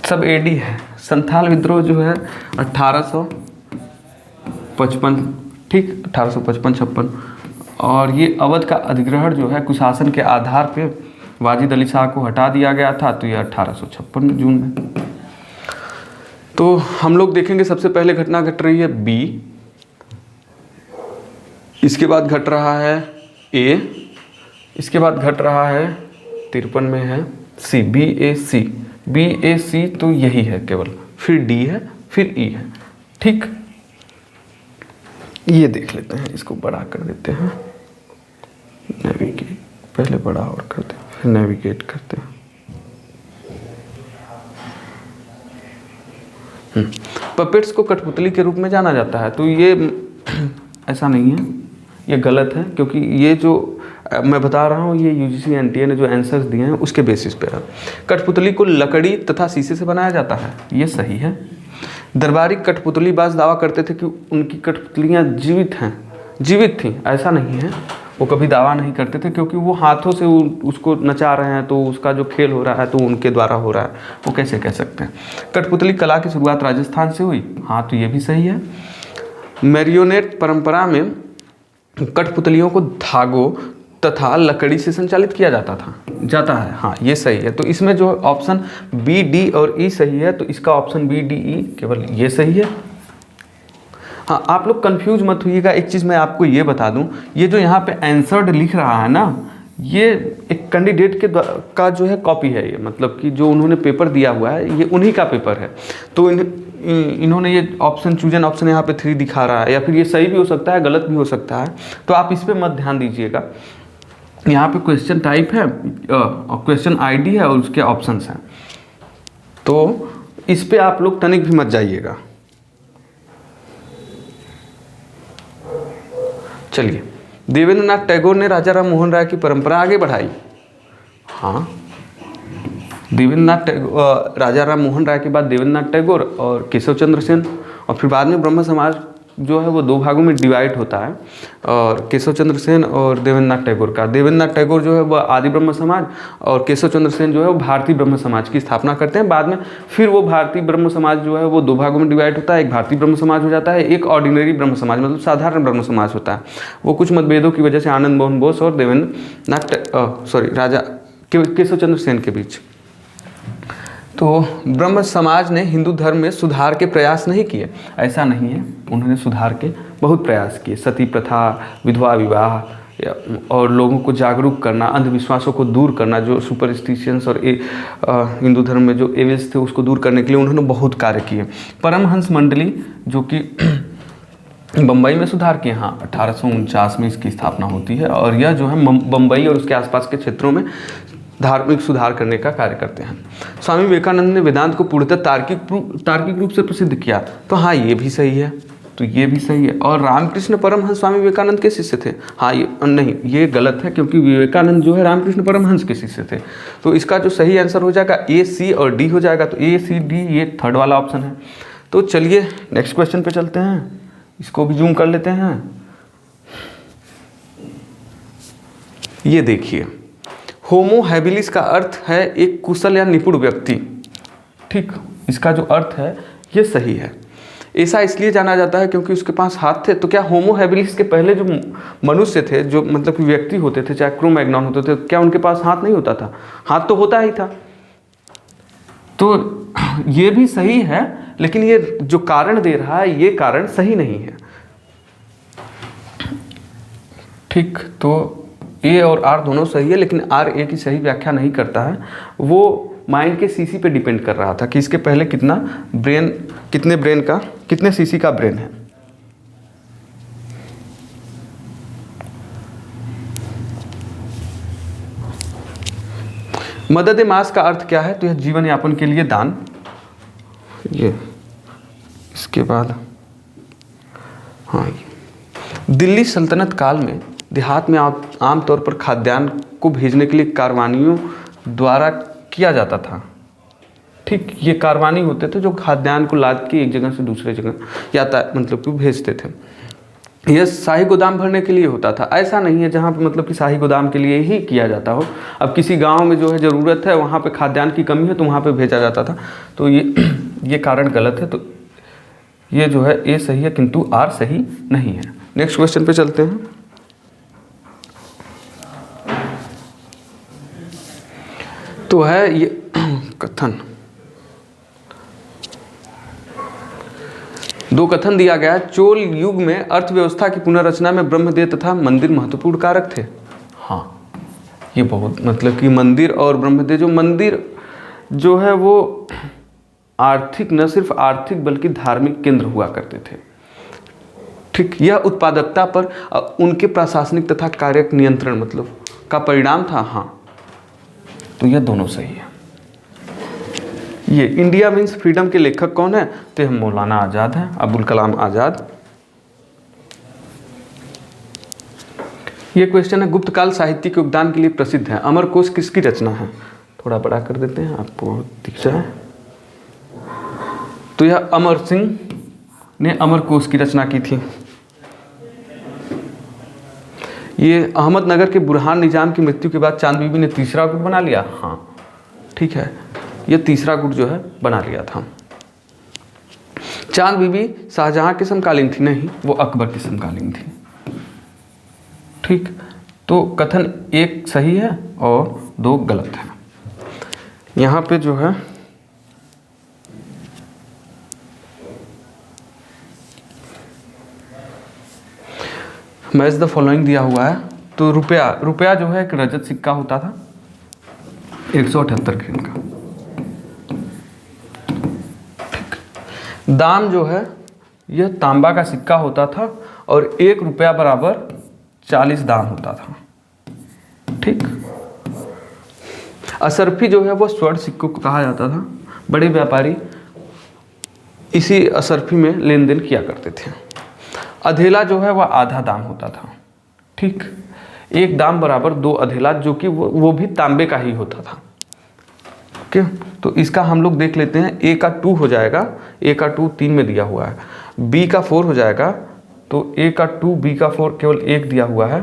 सब एडी है। संथाल विद्रोह जो है 1855, ठीक 1855-56। और ये अवध का अधिग्रहण जो है कुशासन के आधार पे वाजिद अली शाह को हटा दिया गया था, तो ये 1856 जून में। तो हम लोग देखेंगे सबसे पहले घटना घट रही है बी, इसके बाद घट रहा है ए, इसके बाद घट रहा है 53 में है सी, बी ए सी, बी ए सी तो यही है केवल, फिर डी है, फिर ई है। ठीक, ये देख लेते हैं, इसको बड़ा कर देते हैं, नेविगेट, पहले बड़ा और करते हैं फिर नेविगेट करते हैं। पपेट्स को कठपुतली के रूप में जाना जाता है, तो ये ऐसा नहीं है, ये गलत है, क्योंकि ये जो मैं बता रहा हूँ ये यूजीसी एनटीए ने जो आंसर्स दिए हैं उसके बेसिस पे है। कठपुतली को लकड़ी तथा शीशे से बनाया जाता है, ये सही है। दरबारी कठपुतलीबाज दावा करते थे कि उनकी कठपुतलियाँ जीवित थीं, ऐसा नहीं है, वो कभी दावा नहीं करते थे, क्योंकि वो हाथों से उसको नचा रहे हैं, तो उसका जो खेल हो रहा है तो उनके द्वारा हो रहा है, वो कैसे कह सकते हैं। कठपुतली कला की शुरुआत राजस्थान से हुई, हाँ तो ये भी सही है। मैरियोनेट परंपरा में कठपुतलियों को धागों तथा लकड़ी से संचालित किया जाता है, हाँ ये सही है। तो इसमें जो ऑप्शन बी डी और ई सही है, तो इसका ऑप्शन बी डी ई केवल ये सही है। हाँ, आप लोग कंफ्यूज मत होइएगा, एक चीज़ मैं आपको ये बता दूं, ये जो यहाँ पे आंसर्ड लिख रहा है ना, ये एक कैंडिडेट का जो है कॉपी है, ये मतलब कि जो उन्होंने पेपर दिया हुआ है ये उन्हीं का पेपर है। तो इन्होंने ये ऑप्शन चूजन ऑप्शन यहाँ पे 3 दिखा रहा है, या फिर ये सही भी हो सकता है गलत भी हो सकता है, तो आप इस पर मत ध्यान दीजिएगा। यहाँ पे क्वेश्चन टाइप है और क्वेश्चन आईडी है और उसके ऑप्शंस हैं, तो इस पे आप लोग तनिक भी मत जाइएगा। चलिए, देवेंद्रनाथ टैगोर ने राजा राम मोहन राय की परंपरा आगे बढ़ाई। हाँ, देवेंद्रनाथ टैगोर, राजा राम मोहन राय के बाद देवेंद्रनाथ टैगोर और केशव चंद्र सेन, और फिर बाद में ब्रह्म समाज जो है वो 2 भागों में डिवाइड होता है, और केशव चंद्र सेन और देवेंद्रनाथ टैगोर का। देवेंद्रनाथ टैगोर जो है वह आदि ब्रह्म समाज, और केशव चंद्र सेन जो है वो भारतीय ब्रह्म समाज की स्थापना करते हैं। बाद में फिर वो भारतीय ब्रह्म समाज जो है वो 2 भागों में डिवाइड होता है, एक भारतीय ब्रह्म समाज हो जाता है, एक ऑर्डिनरी ब्रह्म समाज मतलब साधारण ब्रह्म समाज होता है। वो कुछ मतभेदों की वजह से आनंद मोहन बोस और केशव चंद्र सेन के बीच। तो ब्रह्म समाज ने हिंदू धर्म में सुधार के प्रयास नहीं किए, ऐसा नहीं है, उन्होंने सुधार के बहुत प्रयास किए। सती प्रथा, विधवा विवाह, और लोगों को जागरूक करना, अंधविश्वासों को दूर करना, जो सुपरस्टिशंस और हिंदू धर्म में जो एविल्स थे उसको दूर करने के लिए उन्होंने बहुत कार्य किए। परमहंस मंडली जो कि बम्बई में सुधार किए, हाँ 1849 में इसकी स्थापना होती है, और यह जो है बम्बई और उसके आसपास के क्षेत्रों में धार्मिक सुधार करने का कार्य करते हैं। स्वामी विवेकानंद ने वेदांत को पूर्णतः तार्किक रूप से प्रसिद्ध किया, तो हाँ ये भी सही है, तो ये भी सही है। और रामकृष्ण परमहंस स्वामी विवेकानंद के शिष्य थे, हाँ ये नहीं, ये गलत है, क्योंकि विवेकानंद जो है रामकृष्ण परमहंस के शिष्य थे। तो इसका जो सही आंसर हो जाएगा ए सी और डी हो जाएगा, तो ए सी डी ये 3rd वाला ऑप्शन है। तो चलिए नेक्स्ट क्वेश्चन पे चलते हैं, इसको भी जूम कर लेते हैं। ये देखिए, होमो हैबिलिस का अर्थ है एक कुशल या निपुण व्यक्ति। ठीक, इसका जो अर्थ है ये सही है। ऐसा इसलिए जाना जाता है क्योंकि उसके पास हाथ थे। तो क्या होमो हैबिलिस के पहले जो मनुष्य थे, जो मतलब कि व्यक्ति होते थे, चाहे क्रो मैग्नॉन होते थे, क्या उनके पास हाथ नहीं होता था? हाथ तो होता ही था। तो ये भी सही है, लेकिन ये जो कारण दे रहा है ये कारण सही नहीं है। ठीक, तो ए और आर दोनों सही है, लेकिन आर ए की सही व्याख्या नहीं करता है। वो माइंड के सीसी पे डिपेंड कर रहा था कि इसके पहले कितने सीसी का ब्रेन है। मदद मास का अर्थ क्या है? तो यह जीवन यापन के लिए दान। ये इसके बाद हाँ, दिल्ली सल्तनत काल में देहात में आमतौर पर खाद्यान्न को भेजने के लिए कारवानियों द्वारा किया जाता था। ठीक, ये कारवानी होते थे जो खाद्यान्न को लाद के एक जगह से दूसरे जगह मतलब कि भेजते थे। यह शाही गोदाम भरने के लिए होता था। ऐसा नहीं है जहाँ पे मतलब कि शाही गोदाम के लिए ही किया जाता हो। अब किसी गांव में जो है ज़रूरत है, वहाँ पे खाद्यान्न की कमी है, तो वहाँ पे भेजा जाता था। तो ये कारण गलत है। तो ये जो है ए सही है, किंतु आर सही नहीं है। नेक्स्ट क्वेश्चन पे चलते हैं। तो है ये कथन, दो कथन दिया गया है। चोल युग में अर्थव्यवस्था की पुनर्रचना में ब्रह्मदेव तथा मंदिर महत्वपूर्ण कारक थे। हाँ, ये बहुत मतलब कि मंदिर और ब्रह्मदेव, जो मंदिर जो है वो आर्थिक, न सिर्फ आर्थिक बल्कि धार्मिक केंद्र हुआ करते थे। ठीक, यह उत्पादकता पर उनके प्रशासनिक तथा कार्य नियंत्रण मतलब का परिणाम था। हाँ, तो यह दोनों सही है। ये इंडिया मीन्स फ्रीडम के लेखक कौन है? तो यह मौलाना आज़ाद हैं, अबुल कलाम आज़ाद। ये क्वेश्चन है, गुप्त काल साहित्य के योगदान के लिए प्रसिद्ध है। अमरकोश किसकी रचना है? थोड़ा बड़ा कर देते हैं, आपको दिख जाए। तो यह अमर सिंह ने अमरकोश की रचना की थी। ये अहमदनगर के बुरहान निजाम की मृत्यु के बाद चांद बीबी ने तीसरा गुट बना लिया। हाँ, ठीक है, ये तीसरा गुट जो है बना लिया था। चांद बीबी शाहजहां के समकालीन थी? नहीं, वो अकबर के समकालीन थी। ठीक, तो कथन एक सही है और दो गलत है। यहाँ पे जो है मैच द फॉलोइंग दिया हुआ है। तो रुपया जो है एक रजत सिक्का होता था 178 ग्राम का। ठीक, दाम जो है यह तांबा का सिक्का होता था और 1 रुपया बराबर 40 दाम होता था। ठीक, असरफी जो है वो स्वर्ण सिक्कों को कहा जाता था। बड़े व्यापारी इसी असरफी में लेन देन किया करते थे। अधेला जो है वह आधा दाम होता था। ठीक, 1 दाम बराबर 2 अधेला, जो कि वो भी तांबे का ही होता था। ओके, तो इसका हम लोग देख लेते हैं। ए का 2 हो जाएगा, ए का 2 3 में दिया हुआ है। बी का 4 हो जाएगा, तो ए का 2 बी का 4 केवल 1 दिया हुआ है,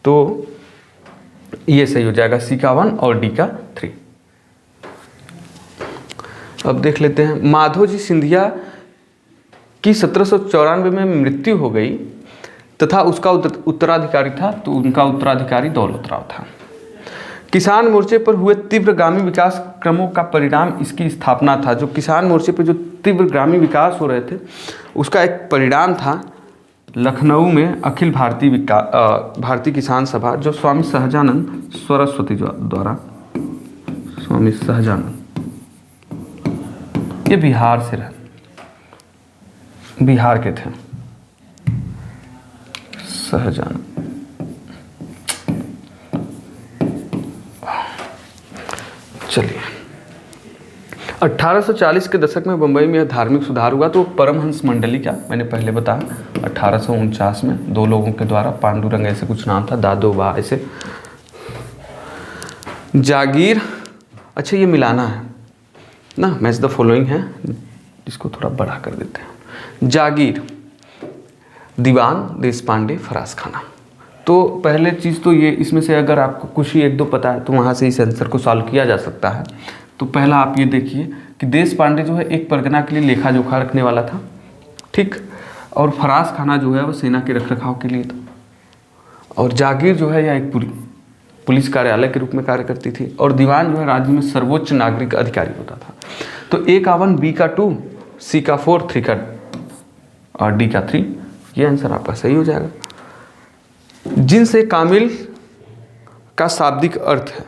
तो ये सही हो जाएगा। सी का 1 और डी का 3। अब देख लेते हैं, माधोजी सिंधिया की 1794 में मृत्यु हो गई तथा उसका उत्तराधिकारी था, तो उनका उत्तराधिकारी दौलत राव था। किसान मोर्चे पर हुए तीव्रगामी विकास क्रमों का परिणाम इसकी स्थापना था। जो किसान मोर्चे पर जो तीव्रगामी विकास हो रहे थे उसका एक परिणाम था लखनऊ में अखिल भारतीय किसान सभा, जो स्वामी सहजानंद सरस्वती द्वारा, स्वामी सहजानंद, ये बिहार के थे, सहजानंद। चलिए, 1840 के दशक में बंबई में धार्मिक सुधार हुआ। तो परमहंस मंडली का मैंने पहले बताया 1849 में 2 लोगों के द्वारा, पांडुरंग ऐसे कुछ नाम था, दादोबा ऐसे। जागीर, अच्छा ये मिलाना है ना, मैच द फॉलोइंग है, इसको थोड़ा बड़ा कर देते हैं। जागीर, दीवान, देश पांडे, फराज खाना। तो पहले चीज़ तो ये, इसमें से अगर आपको कुछ ही 1-2 पता है तो वहाँ से इस आंसर को सॉल्व किया जा सकता है। तो पहला आप ये देखिए कि देश पांडे जो है एक परगना के लिए लेखा जोखा रखने वाला था। ठीक, और फराज खाना जो है वो सेना के रखरखाव के लिए था। और जागीर जो है यह एक पुलिस कार्यालय के रूप में कार्य करती थी। और दीवान जो है राज्य में सर्वोच्च नागरिक अधिकारी होता था। तो ए का 1 बी का 2 सी का 4, 3 का और डी का 3। ये आंसर आपका सही हो जाएगा। जिनसे कामिल का शाब्दिक अर्थ है,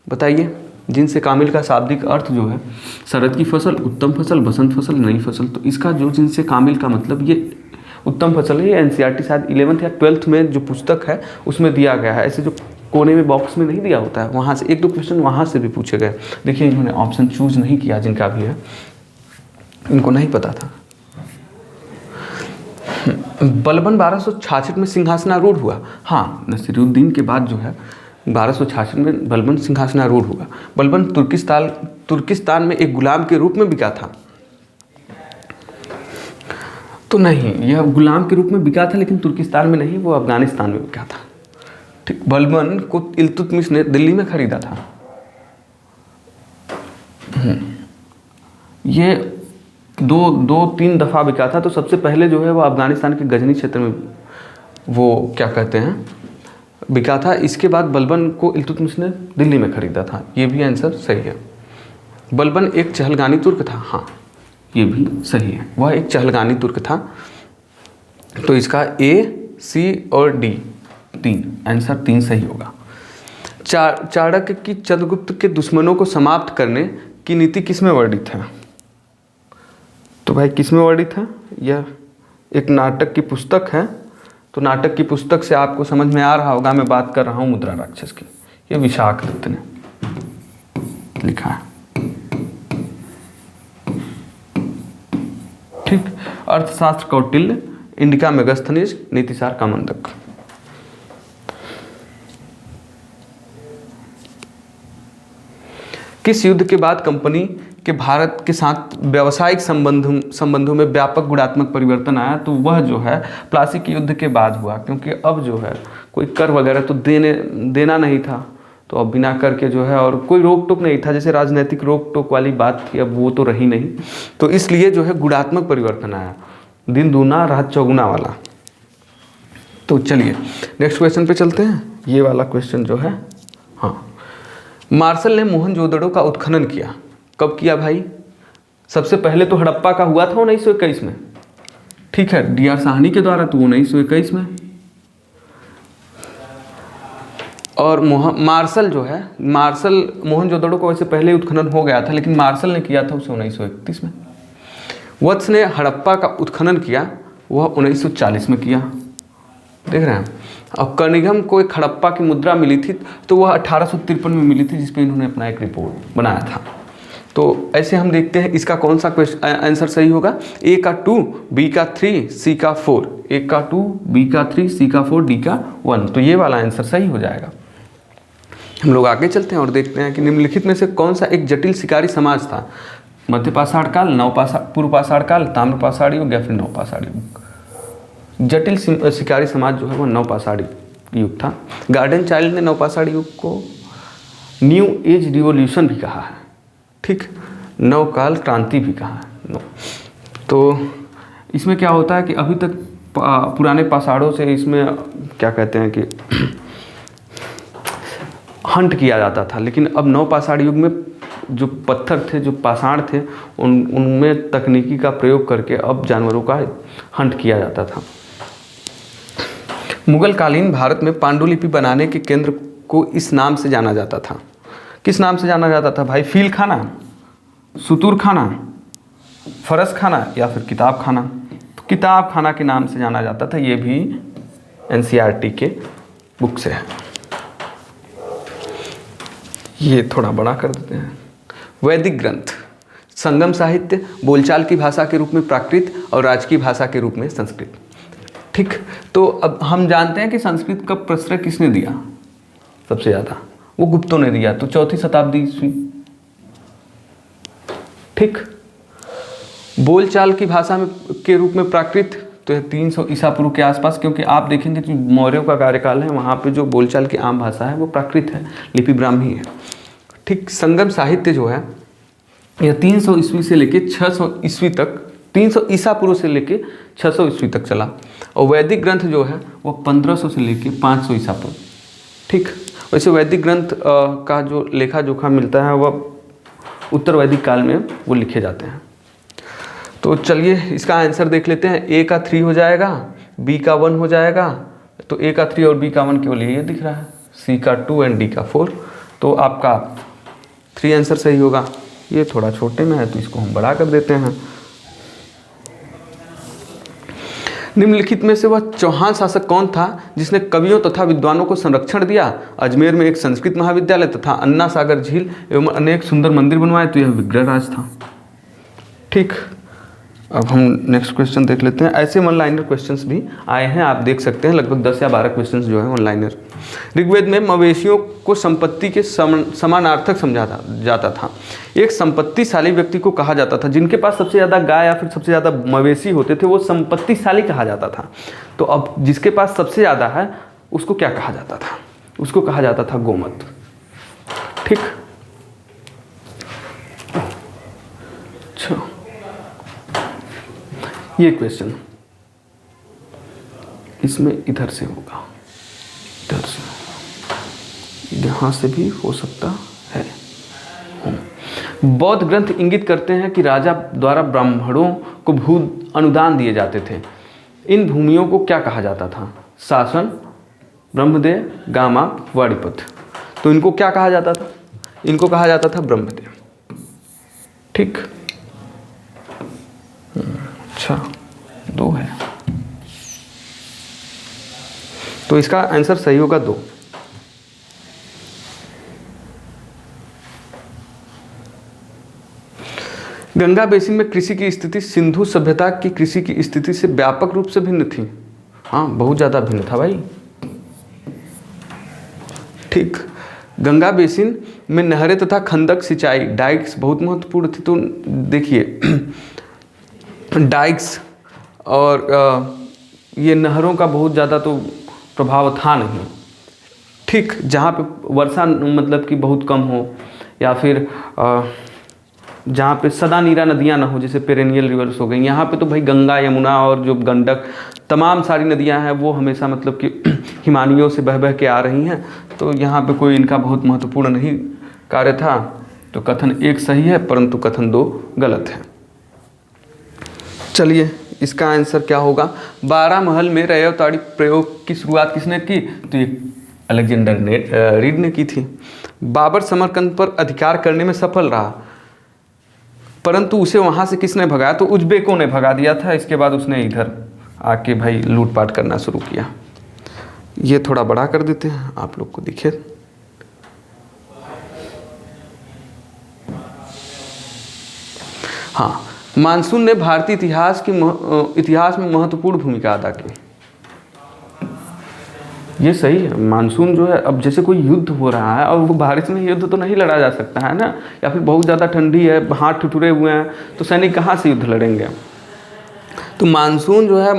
बताइए। जिनसे कामिल का शाब्दिक अर्थ जो है शरद की फसल, उत्तम फसल, बसंत फसल, नई फसल। तो इसका जो जिनसे कामिल का मतलब ये उत्तम फसल है। ये एनसीईआरटी शायद 11th या 12th में जो पुस्तक है उसमें दिया गया है। ऐसे जो कोने में बॉक्स में नहीं दिया होता है, वहाँ से 1-2 क्वेश्चन वहाँ से भी पूछे गए। देखिए इन्होंने ऑप्शन चूज नहीं किया, जिनका भी है इनको नहीं पता था। बलबन 1266 में सिंहासनारूढ़ हुआ। हाँ, नसीरुद्दीन के बाद जो है 1266 में बलबन सिंहासनारूढ़ हुआ। बलबन तुर्किस्तान में एक गुलाम के रूप में बिका था। तो नहीं, यह गुलाम के रूप में बिका था, लेकिन तुर्किस्तान में नहीं, वो अफगानिस्तान में बिका था। ठीक, बलबन को इल्तुतमिश ने दिल्ली में खरीदा था। ये 2-3 दफ़ा बिका था। तो सबसे पहले जो है वो अफगानिस्तान के गजनी क्षेत्र में वो क्या कहते हैं बिका था। इसके बाद बलबन को इल्तुतमिश ने दिल्ली में खरीदा था। ये भी आंसर सही है। बलबन एक चहलगानी तुर्क था। हाँ, ये भी सही है, वह एक चहलगानी तुर्क था। तो इसका ए, सी और डी 3 आंसर 3 सही होगा। चाणक्य की चंद्रगुप्त के दुश्मनों को समाप्त करने की नीति किसमें वर्णित है? तो भाई किसमें वर्णित है? यह एक नाटक की पुस्तक है। तो नाटक की पुस्तक से आपको समझ में आ रहा होगा, मैं बात कर रहा हूँ मुद्रा राक्षस की। यह विशाख दत्त ने लिखा है। ठीक, अर्थशास्त्र कौटिल्य, इंडिका मेगास्थनीज, नीतिसार कामंदक। किस युद्ध के बाद कंपनी के भारत के साथ व्यावसायिक संबंधों में व्यापक गुणात्मक परिवर्तन आया? तो वह जो है प्लासी के युद्ध के बाद हुआ, क्योंकि अब जो है कोई कर वगैरह तो देना नहीं था। तो अब बिना कर के जो है, और कोई रोक टोक नहीं था, जैसे राजनीतिक रोक टोक वाली बात थी, अब वो तो रही नहीं। तो इसलिए जो है गुणात्मक परिवर्तन आया, दिन दूना रात चौगुना वाला। तो चलिए नेक्स्ट क्वेश्चन पे चलते हैं। ये वाला क्वेश्चन जो है, हाँ, मार्शल ने मोहनजोदड़ो का उत्खनन किया। कब किया भाई? सबसे पहले तो हड़प्पा का हुआ था 1921 में। ठीक है, डी.आर. साहनी के द्वारा, तो 1921 में। और मार्शल जो है, मार्शल मोहनजोदड़ो को वैसे पहले उत्खनन हो गया था, लेकिन मार्शल ने किया था उसे 1931 में। वत्स ने हड़प्पा का उत्खनन किया, वह 1940 में किया। देख रहे हैं। अब कनिघम को एक हड़प्पा की मुद्रा मिली थी, तो वह 1853 में मिली थी, जिसपे इन्होंने अपना एक रिपोर्ट बनाया था। तो ऐसे हम देखते हैं इसका कौन सा क्वेश्चन आंसर सही होगा। ए का 2, बी का 3, सी का 4। ए का 2, बी का 3, सी का 4, डी का 1। तो ये वाला आंसर सही हो जाएगा। हम लोग आगे चलते हैं और देखते हैं कि निम्नलिखित में से कौन सा एक जटिल शिकारी समाज था? मध्य पाषाण काल, पूर्व पाषाण काल, ताम्र पाषाण युग या फिर नव पाषाण युग। जटिल शिकारी समाज जो है वो नव पाषाण युग था। गार्डन चाइल्ड ने नव पाषाण युग को न्यू एज रिवॉल्यूशन भी कहा है। ठीक, नवकाल क्रांति भी कहा है। तो इसमें क्या होता है कि अभी तक पुराने पाषाणों से इसमें क्या कहते हैं कि हंट किया जाता था, लेकिन अब नव पाषाण युग में जो पत्थर थे, जो पाषाण थे, उनमें तकनीकी का प्रयोग करके अब जानवरों का हंट किया जाता था। मुगल कालीन भारत में पांडुलिपि बनाने के केंद्र को इस नाम से जाना जाता था। किस नाम से जाना जाता था भाई? फील खाना, सुतूर खाना, फरस खाना या फिर किताब खाना? तो किताब खाना के नाम से जाना जाता था। ये भी एनसीईआरटी के बुक से है। ये थोड़ा बड़ा कर देते हैं। वैदिक ग्रंथ, संगम साहित्य, बोलचाल की भाषा के रूप में प्राकृत और राजकीय भाषा के रूप में संस्कृत। ठीक, तो अब हम जानते हैं कि संस्कृत का प्रश्रय किसने दिया सबसे ज़्यादा? वो गुप्तों ने दिया। तो 4वीं शताब्दी ईस्वी। ठीक, बोलचाल की भाषा में के रूप में प्राकृत, तो यह 300 ईसा पूर्व के आसपास, क्योंकि आप देखेंगे जो मौर्यों का कार्यकाल है वहाँ पे जो बोलचाल की आम भाषा है वो प्राकृत है, लिपि ब्राह्मी है। ठीक, संगम साहित्य जो है यह 300 ईस्वी से लेके 600 ईस्वी तक, 300 ईसा पूर्व से लेके 600 ईस्वी तक चला। और वैदिक ग्रंथ जो है वो 1500 से लेके 500 ईसा पूर्व। ठीक, वैसे वैदिक ग्रंथ का जो लेखा जोखा मिलता है वह उत्तर वैदिक काल में वो लिखे जाते हैं। तो चलिए इसका आंसर देख लेते हैं। ए का 3 हो जाएगा, बी का 1 हो जाएगा, तो ए का 3 और बी का 1 केवल ये दिख रहा है, सी का 2 एंड डी का 4। तो आपका 3 आंसर सही होगा। ये थोड़ा छोटे में है तो इसको हम बड़ा कर देते हैं। निम्नलिखित में से वह चौहान शासक कौन था जिसने कवियों तथा विद्वानों को संरक्षण दिया, अजमेर में एक संस्कृत महाविद्यालय तथा अन्ना सागर झील एवं अनेक सुंदर मंदिर बनवाए? तो यह विग्रहराज था। ठीक, अब हम नेक्स्ट क्वेश्चन देख लेते हैं। ऐसे वन लाइनर क्वेश्चंस भी आए हैं, आप देख सकते हैं, लगभग 10 या 12 क्वेश्चंस जो है वन लाइनर। ऋग्वेद में मवेशियों को संपत्ति के समानार्थक समझा जाता था। एक संपत्तिशाली व्यक्ति को कहा जाता था, जिनके पास सबसे ज़्यादा गाय या फिर सबसे ज़्यादा मवेशी होते थे वो संपत्तिशाली कहा जाता था। तो अब जिसके पास सबसे ज़्यादा है उसको क्या कहा जाता था? उसको कहा जाता था गोमत। ठीक, अच्छा ये क्वेश्चन इसमें इधर से होगा, इधर से, यहाँ से भी हो सकता है। बौद्ध ग्रंथ इंगित करते हैं कि राजा द्वारा ब्राह्मणों को भू अनुदान दिए जाते थे। इन भूमियों को क्या कहा जाता था? शासन, ब्रह्मदेव, गामा, वाणिपथ। तो इनको क्या कहा जाता था? इनको कहा जाता था ब्रह्मदेव। ठीक, अच्छा 2 है, तो इसका आंसर सही होगा 2। गंगा बेसिन में कृषि की स्थिति सिंधु सभ्यता की कृषि की स्थिति से व्यापक रूप से भिन्न थी। हाँ, बहुत ज़्यादा भिन्न था भाई। ठीक, गंगा बेसिन में नहरें तथा खंदक सिंचाई डाइक्स बहुत महत्वपूर्ण थी। तो देखिए डाइक्स और ये नहरों का बहुत ज़्यादा तो प्रभाव था नहीं। ठीक, जहाँ पे वर्षा मतलब कि बहुत कम हो या फिर जहाँ पे सदा नीरा नदियाँ ना हो, जैसे पेरेनियल रिवर्स हो गई, यहाँ पे तो भाई गंगा, यमुना और जो गंडक तमाम सारी नदियाँ हैं वो हमेशा मतलब कि हिमानियों से बह बह के आ रही हैं। तो यहाँ पे कोई इनका बहुत महत्वपूर्ण नहीं कार्य था। तो कथन 1 सही है परंतु कथन 2 गलत है। चलिए इसका आंसर क्या होगा? 12 महल में रयवताड़ी प्रयोग की शुरुआत किसने की? तो ये अलेक्जेंडर रीड ने की थी। बाबर समरकंद पर अधिकार करने में सफल रहा, परंतु उसे वहाँ से किसने भगाया? तो उज्बेकों ने भगा दिया था। इसके बाद उसने इधर आके भाई लूटपाट करना शुरू किया। ये थोड़ा बड़ा कर देते हैं, आप लोग को दिखे। हाँ, मानसून ने भारतीय इतिहास में महत्वपूर्ण भूमिका अदा की। ये सही है। मानसून जो है, अब जैसे कोई युद्ध हो रहा है और वो बारिश में युद्ध तो नहीं लड़ा जा सकता है ना, या फिर बहुत ज़्यादा ठंडी है, हाथ ठिठुरे हुए हैं, तो सैनिक कहाँ से युद्ध लड़ेंगे? तो मानसून जो है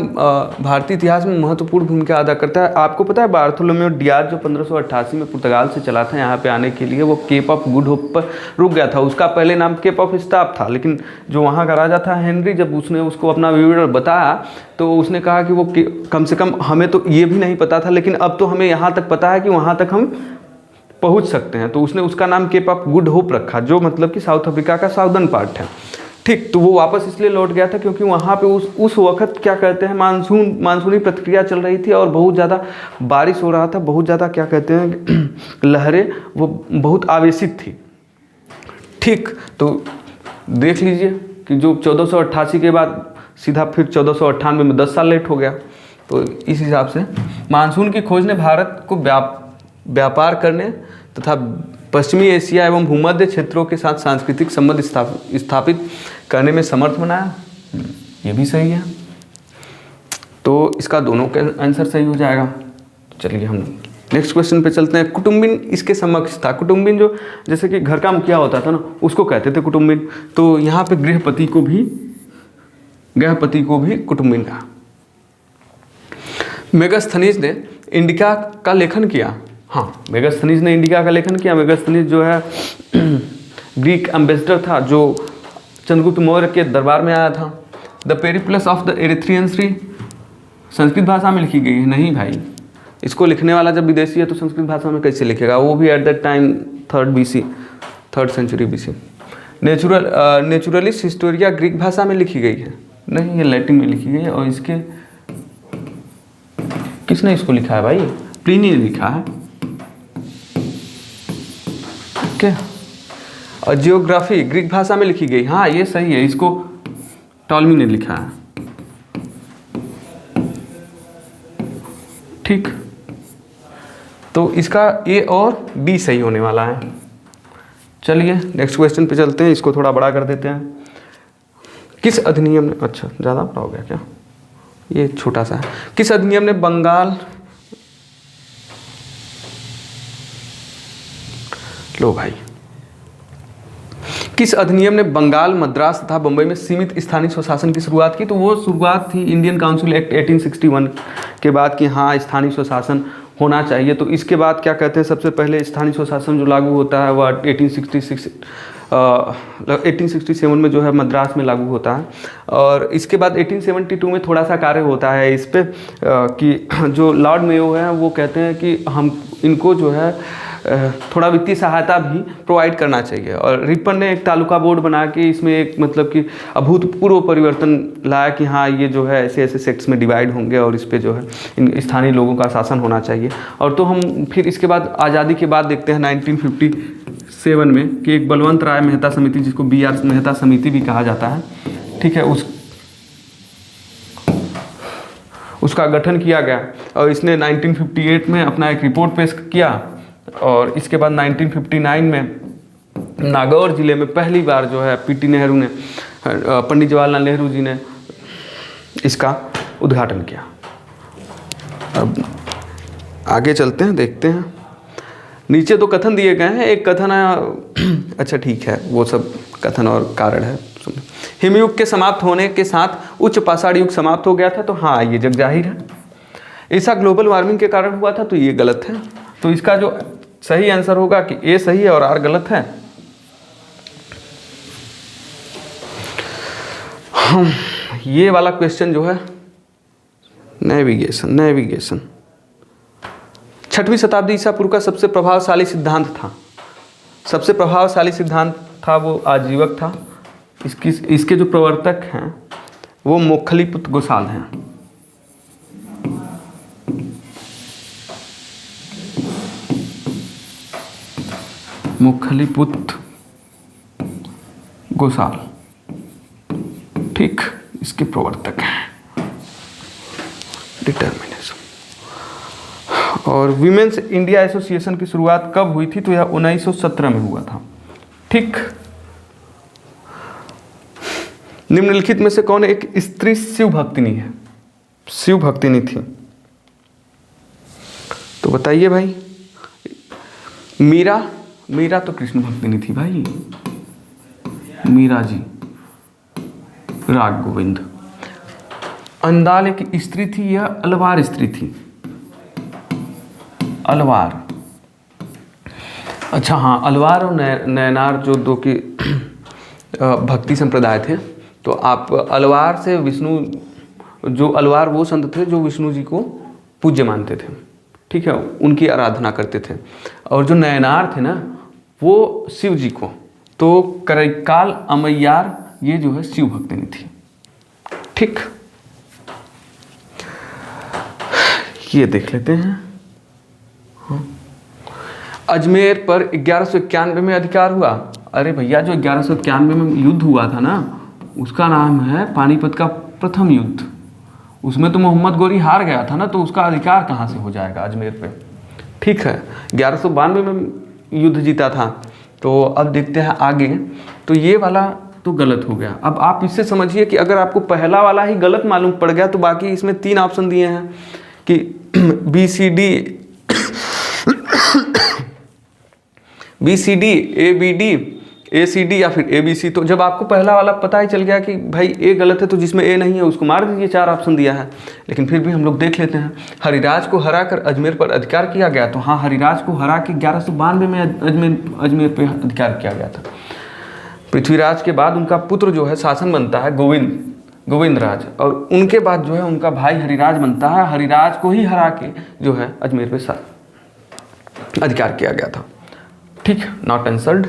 भारतीय इतिहास में महत्वपूर्ण भूमिका अदा करता है। आपको पता है बार्थोलोमेओ डियाज जो 1588 में पुर्तगाल से चला था यहाँ पे आने के लिए, वो केप ऑफ गुड होप पर रुक गया था। उसका पहले नाम केप ऑफ स्टाफ था, लेकिन जो वहाँ का राजा था हेनरी, जब उसने उसको अपना विवरण बताया तो उसने कहा कि वो कम से कम हमें तो ये भी नहीं पता था, लेकिन अब तो हमें यहाँ तक पता है कि वहाँ तक हम पहुँच सकते हैं। तो उसने उसका नाम केप ऑफ गुड होप रखा, जो मतलब कि साउथ अफ्रीका का साउदर्न पार्ट है। ठीक, तो वो वापस इसलिए लौट गया था क्योंकि वहाँ पे उस वक्त क्या कहते हैं मानसूनी प्रतिक्रिया चल रही थी और बहुत ज़्यादा बारिश हो रहा था, बहुत ज़्यादा क्या कहते हैं लहरें वो बहुत आवेशित थी। ठीक, तो देख लीजिए कि जो 1488 के बाद सीधा फिर 1498 में 10 साल लेट हो गया। तो इस हिसाब से मानसून की खोज ने भारत को व्यापार करने तथा पश्चिमी एशिया एवं भूमध्य क्षेत्रों के साथ सांस्कृतिक संबंध स्थापित करने में समर्थ बनाया। ये भी सही है, तो इसका दोनों का आंसर सही हो जाएगा। चलिए हम नेक्स्ट क्वेश्चन पे चलते हैं। कुटुम्बिन इसके समक्ष था। कुटुम्बिन जो जैसे कि घर का मुखिया होता था ना, उसको कहते थे कुटुम्बिन। तो यहाँ पे गृहपति को भी कुटुम्बिन कहा। मेगास्थनीज ने इंडिका का लेखन किया। हाँ, मेगास्थनीज ने इंडिका का लेखन किया। मेगास्थनीज जो है ग्रीक एम्बेसडर था जो चंद्रगुप्त मौर्य के दरबार में आया था। The Periplus of the Erythraean Sea Sanskrit भाषा में लिखी गई है। नहीं भाई, इसको लिखने वाला जब विदेशी है तो संस्कृत भाषा में कैसे लिखेगा? वो भी at that time 3rd century BC। Naturalist Historia Greek भाषा में लिखी गई है? नहीं, ये लैटिन में लिखी गई है। और इसके किसने इसको लिखा है भाई? प्लिनी ने लिखा है। क्या? और जियोग्राफी ग्रीक भाषा में लिखी गई, हाँ ये सही है, इसको टॉलमी ने लिखा है। ठीक, तो इसका ए और बी सही होने वाला है। चलिए नेक्स्ट क्वेश्चन पे चलते हैं, इसको थोड़ा बड़ा कर देते हैं। किस अधिनियम ने, अच्छा ज़्यादा बड़ा हो गया क्या, ये छोटा सा है। किस अधिनियम ने बंगाल, लो भाई, किस अधिनियम ने बंगाल, मद्रास तथा बंबई में सीमित स्थानीय स्वशासन की शुरुआत की? तो वो शुरुआत थी इंडियन काउंसिल एक्ट 1861 के बाद कि हाँ स्थानीय स्वशासन होना चाहिए। तो इसके बाद क्या कहते हैं, सबसे पहले स्थानीय स्वशासन जो लागू होता है वह 1867 में जो है मद्रास में लागू होता है। और इसके बाद 1872 में थोड़ा सा कार्य होता है इस पे कि जो लॉर्ड मेयो हैं वो कहते हैं कि हम इनको जो है थोड़ा वित्तीय सहायता भी प्रोवाइड करना चाहिए। और रिपन ने एक तालुका बोर्ड बना के इसमें एक मतलब कि अभूतपूर्व परिवर्तन लाया कि हाँ ये जो है ऐसे ऐसे सेक्ट्स में डिवाइड होंगे और इस पे जो है इन स्थानीय लोगों का शासन होना चाहिए। और तो हम फिर इसके बाद आज़ादी के बाद देखते हैं 1957 में कि एक बलवंत राय मेहता समिति, जिसको BR मेहता समिति भी कहा जाता है, ठीक है, उसका गठन किया गया। और इसने 1958 में अपना एक रिपोर्ट पेश किया। और इसके बाद 1959 में नागौर जिले में पहली बार जो है PT नेहरू ने, पंडित जवाहरलाल नेहरू जी ने इसका उद्घाटन किया। अब आगे चलते हैं, देखते हैं। नीचे दो कथन दिए गए हैं, एक कथन है, अच्छा ठीक है, वो सब कथन और कारण है। हिमयुग के समाप्त होने के साथ उच्च पाषाण युग समाप्त हो गया था, तो हाँ ये जग जाहिर है। ऐसा ग्लोबल वार्मिंग के कारण हुआ था, तो ये गलत है। तो इसका जो सही आंसर होगा कि ए सही है और आर गलत है। ये वाला क्वेश्चन जो है नेविगेशन 6वीं शताब्दी ईसा पूर्व का सबसे प्रभावशाली सिद्धांत था। सबसे प्रभावशाली सिद्धांत था वो आजीवक था। इसके जो प्रवर्तक हैं वो मोक्खलीपुत्र गोसाल हैं। मोक्खलीपुत्र गोसाल, ठीक, इसके प्रवर्तक हैं। डिटर्मिनिज्म। और विमेंस इंडिया एसोसिएशन की शुरुआत कब हुई थी? तो यह 1917 में हुआ था। ठीक, निम्नलिखित में से कौन एक स्त्री शिव भक्तिनी है? शिव भक्तिनी थी, तो बताइए भाई। मीरा तो कृष्ण भक्तिनी थी भाई, मीरा जी, राग गोविंद। अंदाल एक स्त्री थी, यह अलवार स्त्री थी, अलवार। अच्छा हाँ, अलवार और नयनार जो दो की भक्ति संप्रदाय थे। तो आप अलवार से विष्णु, जो अलवार वो संत थे जो विष्णु जी को पूज्य मानते थे, ठीक है, उनकी आराधना करते थे। और जो नयनार थे ना वो शिव जी को। तो करैकाल अमैयार ये जो है शिव भक्तिनी थी। ठीक, ये देख लेते हैं। अजमेर पर 1191 में अधिकार हुआ। अरे भैया, जो 1191 में युद्ध हुआ था ना, उसका नाम है पानीपत का प्रथम युद्ध। उसमें तो मोहम्मद गोरी हार गया था ना, तो उसका अधिकार कहाँ से हो जाएगा अजमेर पे? ठीक है, 1192 में युद्ध जीता था। तो अब देखते हैं आगे। तो ये वाला तो गलत हो गया। अब आप इससे समझिए कि अगर आपको पहला वाला ही गलत मालूम पड़ गया, तो बाकी इसमें 3 ऑप्शन दिए हैं कि BCD, ABD, ACD या फिर ABC। तो जब आपको पहला वाला पता ही चल गया कि भाई ए गलत है, तो जिसमें ए नहीं है उसको मार दीजिए। 4 ऑप्शन दिया है, लेकिन फिर भी हम लोग देख लेते हैं। हरिराज को हराकर अजमेर पर अधिकार किया गया। तो हाँ, हरिराज को हरा के 1192 में अजमेर पर अधिकार किया गया था। पृथ्वीराज के बाद उनका पुत्र जो है शासन बनता है गोविंद राज, और उनके बाद जो है उनका भाई हरिराज बनता है। हरिराज को ही हरा के जो है अजमेर पे अधिकार किया गया था। ठीक, नॉट आंसर्ड।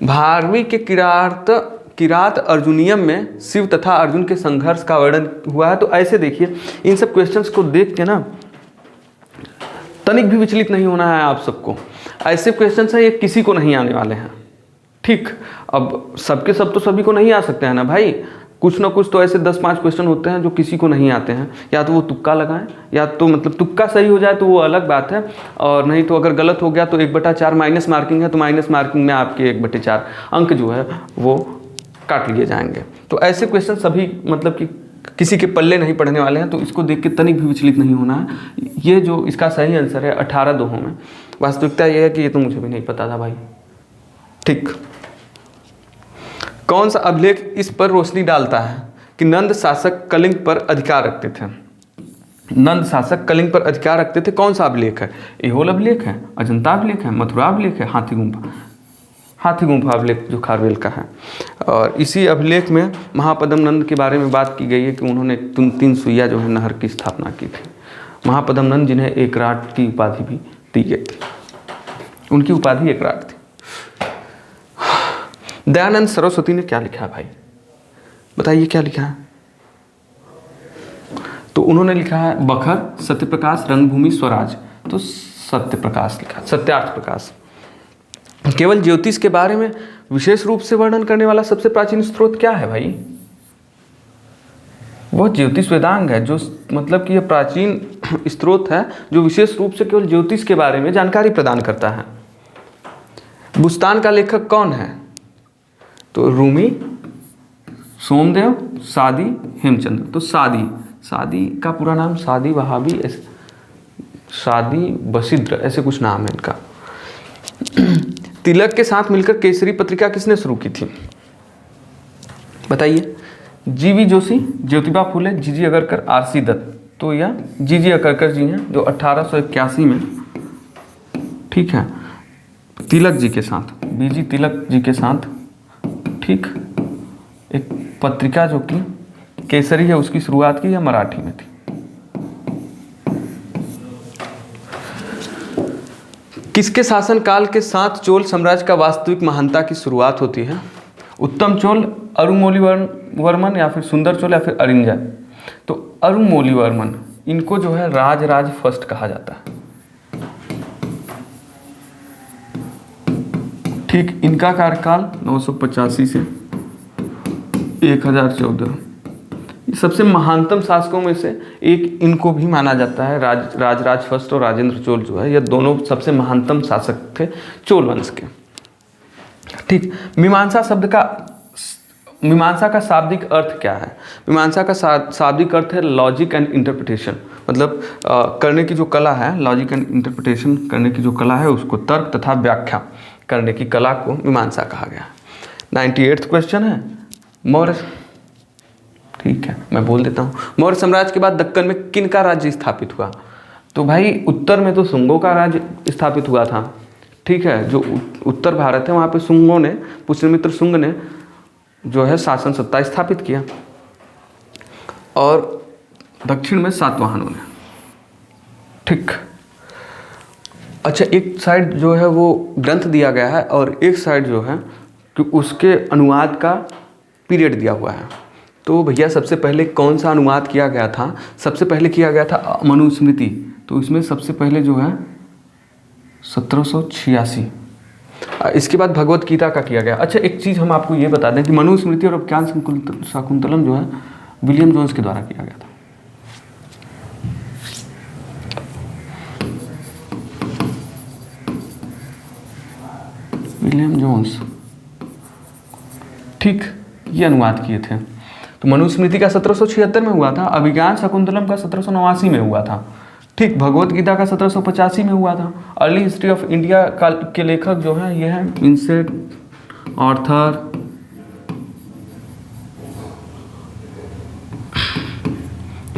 भारवी के किरात अर्जुनियम में शिव तथा अर्जुन के संघर्ष का वर्णन हुआ है। तो ऐसे देखिए, इन सब क्वेश्चंस को देख के ना तनिक भी विचलित नहीं होना है आप सबको। ऐसे क्वेश्चंस हैं ये किसी को नहीं आने वाले हैं, ठीक। अब सबके सब तो सभी को नहीं आ सकते हैं ना भाई, कुछ ना कुछ तो ऐसे 10-5 क्वेश्चन होते हैं जो किसी को नहीं आते हैं। या तो वो तुक्का लगाएं, या तो मतलब तुक्का सही हो जाए तो वो अलग बात है, और नहीं तो अगर गलत हो गया तो 1/4 माइनस मार्किंग है, तो माइनस मार्किंग में आपके 1/4 अंक जो है वो काट लिए जाएंगे। तो ऐसे क्वेश्चन सभी मतलब कि किसी के पल्ले नहीं पड़ने वाले हैं, तो इसको देख के तनिक भी विचलित नहीं होना है। ये जो इसका सही आंसर है 18 दोहों में। वास्तविकता ये है कि ये तो मुझे भी नहीं पता था भाई, ठीक। कौन सा अभिलेख इस पर रोशनी डालता है कि नंद शासक कलिंग पर अधिकार रखते थे? नंद शासक कलिंग पर अधिकार रखते थे, कौन सा अभिलेख है? एहोल अभिलेख है, अजंता अभिलेख है, मथुरा अभिलेख है, हाथी गुम्फा अभिलेख जो खारवेल का है। और इसी अभिलेख में महापद्म नंद के बारे में बात की गई है कि उन्होंने 3 सुइया जो है नहर की स्थापना की थी। महापद्म नंद जिन्हें एकराट की उपाधि भी दी गई थी, उनकी उपाधि एकराट थी। दयानंद सरस्वती ने क्या लिखा है भाई, बताइए क्या लिखा है? तो उन्होंने लिखा है बखर, सत्यप्रकाश, रंगभूमि, स्वराज। तो सत्यप्रकाश लिखा, सत्यार्थ प्रकाश। केवल ज्योतिष के बारे में विशेष रूप से वर्णन करने वाला सबसे प्राचीन स्रोत क्या है भाई? वह ज्योतिष वेदांग है, जो मतलब कि यह प्राचीन स्रोत है जो विशेष रूप से केवल ज्योतिष के बारे में जानकारी प्रदान करता है। बुस्तान का लेखक कौन है? तो रूमी, सोमदेव, सादी, हेमचंद्र। तो सादी का पूरा नाम सादी वहाबी, सादी बसिद्र, ऐसे कुछ नाम है इनका। तिलक के साथ मिलकर केसरी पत्रिका किसने शुरू की थी? बताइए। जीवी जोशी, ज्योतिबा फुले, जीजी अगरकर, आरसी दत्त। तो यह जीजी अगरकर जी हैं जो 1881 में, ठीक है, तिलक जी के साथ, बीजी तिलक जी के साथ, ठीक, एक पत्रिका जो कि केसरी है उसकी शुरुआत की, या मराठी में थी। किसके शासनकाल के साथ चोल साम्राज्य का वास्तविक महानता की शुरुआत होती है? उत्तम चोल, अरुमौलीवर्मन, या फिर सुंदर चोल, या फिर अरिंजा। तो अरुमौलीवर्मन, इनको जो है राजराज फर्स्ट कहा जाता है, ठीक। इनका कार्यकाल 985 से 1014। सबसे महानतम शासकों में से एक इनको भी माना जाता है। राजराज फर्स्ट और राजेंद्र चोल जो है, ये दोनों सबसे महानतम शासक थे चोल वंश के, ठीक। मीमांसा का शाब्दिक अर्थ क्या है? मीमांसा का शाब्दिक अर्थ है लॉजिक एंड इंटरप्रिटेशन, मतलब करने की जो कला है, लॉजिक एंड इंटरप्रिटेशन करने की जो कला है, उसको तर्क तथा व्याख्या करने की कला को मीमांसा कहा गया। 98वां क्वेश्चन है मौर्य, ठीक है, मैं बोल देता हूँ। मौर्य साम्राज्य के बाद दक्कन में किन का राज्य स्थापित हुआ? तो भाई उत्तर में तो शुंगों का राज्य स्थापित हुआ था, ठीक है। जो उत्तर भारत है वहाँ पे शुंगों ने, पुष्यमित्र शुंग ने जो है शासन सत्ता स्थापित किया, और दक्षिण में सातवाहनों ने, ठीक। अच्छा, एक साइड जो है वो ग्रंथ दिया गया है, और एक साइड जो है कि उसके अनुवाद का पीरियड दिया हुआ है। तो भैया सबसे पहले कौन सा अनुवाद किया गया था? सबसे पहले किया गया था मनुस्मृति। तो इसमें सबसे पहले जो है 1786, इसके बाद भगवत गीता का किया गया। अच्छा, एक चीज़ हम आपको ये बता दें कि मनुस्मृति और अभिज्ञान शाकुंतलम जो है विलियम जोन्स के द्वारा किया गया था। विलियम जोन्स, ठीक, ये अनुवाद किए थे। तो मनुस्मृति का 1776 में हुआ था, अभिज्ञान शाकुंतलम का 1789 में हुआ था, ठीक। भगवत गीता का 1785 में हुआ था। अर्ली हिस्ट्री ऑफ इंडिया के लेखक जो हैं ये हैं विंसेंट आर्थर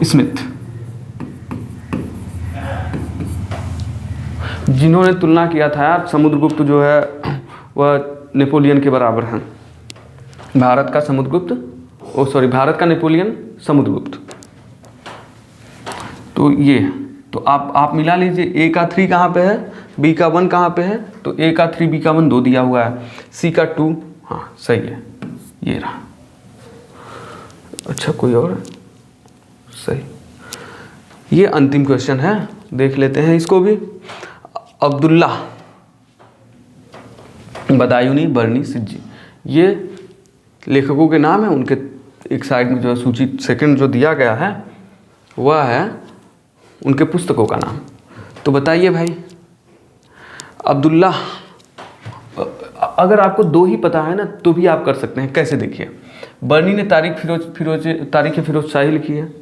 स्मिथ, जिन्होंने तुलना किया था यार, समुद्रगुप्त जो है वह नेपोलियन के बराबर हैं। भारत का नेपोलियन समुद्रगुप्त। तो ये, तो आप मिला लीजिए, ए का 3 कहाँ पे है? बी का 1 कहाँ पे है, तो ए का 3 बी का 1 2 दिया हुआ है, सी का 2, हाँ सही है, ये रहा। अच्छा कोई और है? सही। ये अंतिम क्वेश्चन है, देख लेते हैं इसको भी। अब्दुल्ला, बदायूनी, बर्नी, सिज्जी, ये लेखकों के नाम है। उनके एक साइड में जो है सूची सेकंड जो दिया गया है वह है उनके पुस्तकों का नाम। तो बताइए भाई, अब्दुल्ला, अगर आपको 2 ही पता है ना तो भी आप कर सकते हैं। कैसे, देखिए, बर्नी ने तारीख फिरोज शाही लिखी है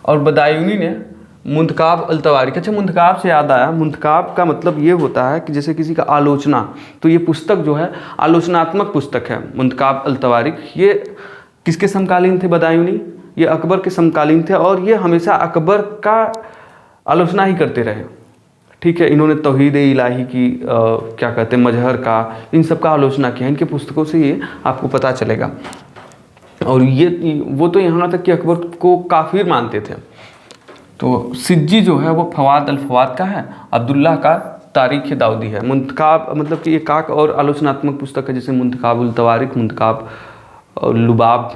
और बदायूनी ने मुंतखाब अल तवारीख। अच्छा, मुंतखाब से याद आया, मुंतखाब का मतलब ये होता है कि जैसे किसी का आलोचना, तो ये पुस्तक जो है आलोचनात्मक पुस्तक है मुंतखाब अल तवारीख। ये किसके समकालीन थे बदायूनी? ये अकबर के समकालीन थे और ये हमेशा अकबर का आलोचना ही करते रहे। ठीक है, इन्होंने तौहीद इलाही की क्या कहते हैं मजहर का, इन सब का आलोचना किया। इनके पुस्तकों से ये आपको पता चलेगा। और ये वो तो यहाँ तक कि अकबर को काफिर मानते थे। तो सिज्जी जो है वो फवाद अल फवाद का है, अब्दुल्ला का तारीख दाऊदी है। मुंतखाब मतलब कि एक आक और आलोचनात्मक पुस्तक है, जैसे मुंतखाब उल तवारीख, मुंतखाब लुबाब,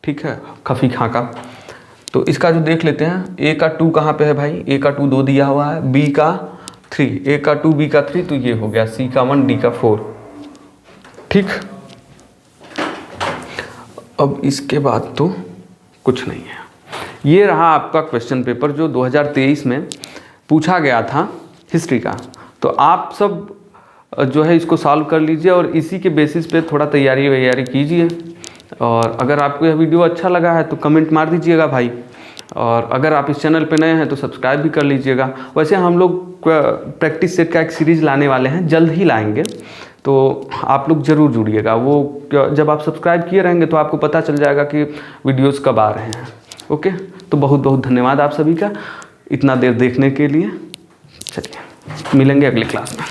ठीक है, खफी खाका। तो इसका जो देख लेते हैं, ए का 2 कहाँ पे है भाई? ए का 2 2 दिया हुआ है, बी का 3, ए का 2 बी का 3, तो ये हो गया, सी का 1 डी का 4। ठीक, अब इसके बाद तो कुछ नहीं है। ये रहा आपका क्वेश्चन पेपर जो 2023 में पूछा गया था हिस्ट्री का। तो आप सब जो है इसको सॉल्व कर लीजिए और इसी के बेसिस पे थोड़ा तैयारी कीजिए। और अगर आपको यह वीडियो अच्छा लगा है तो कमेंट मार दीजिएगा भाई, और अगर आप इस चैनल पे नए हैं तो सब्सक्राइब भी कर लीजिएगा। वैसे हम लोग प्रैक्टिस सेट का एक सीरीज़ लाने वाले हैं, जल्द ही लाएंगे, तो आप लोग ज़रूर जुड़िएगा। वो जब आप सब्सक्राइब किए रहेंगे तो आपको पता चल जाएगा कि वीडियोस कब आ रहे हैं। ओके, तो बहुत बहुत धन्यवाद आप सभी का इतना देर देखने के लिए। चलिए मिलेंगे अगली क्लास में।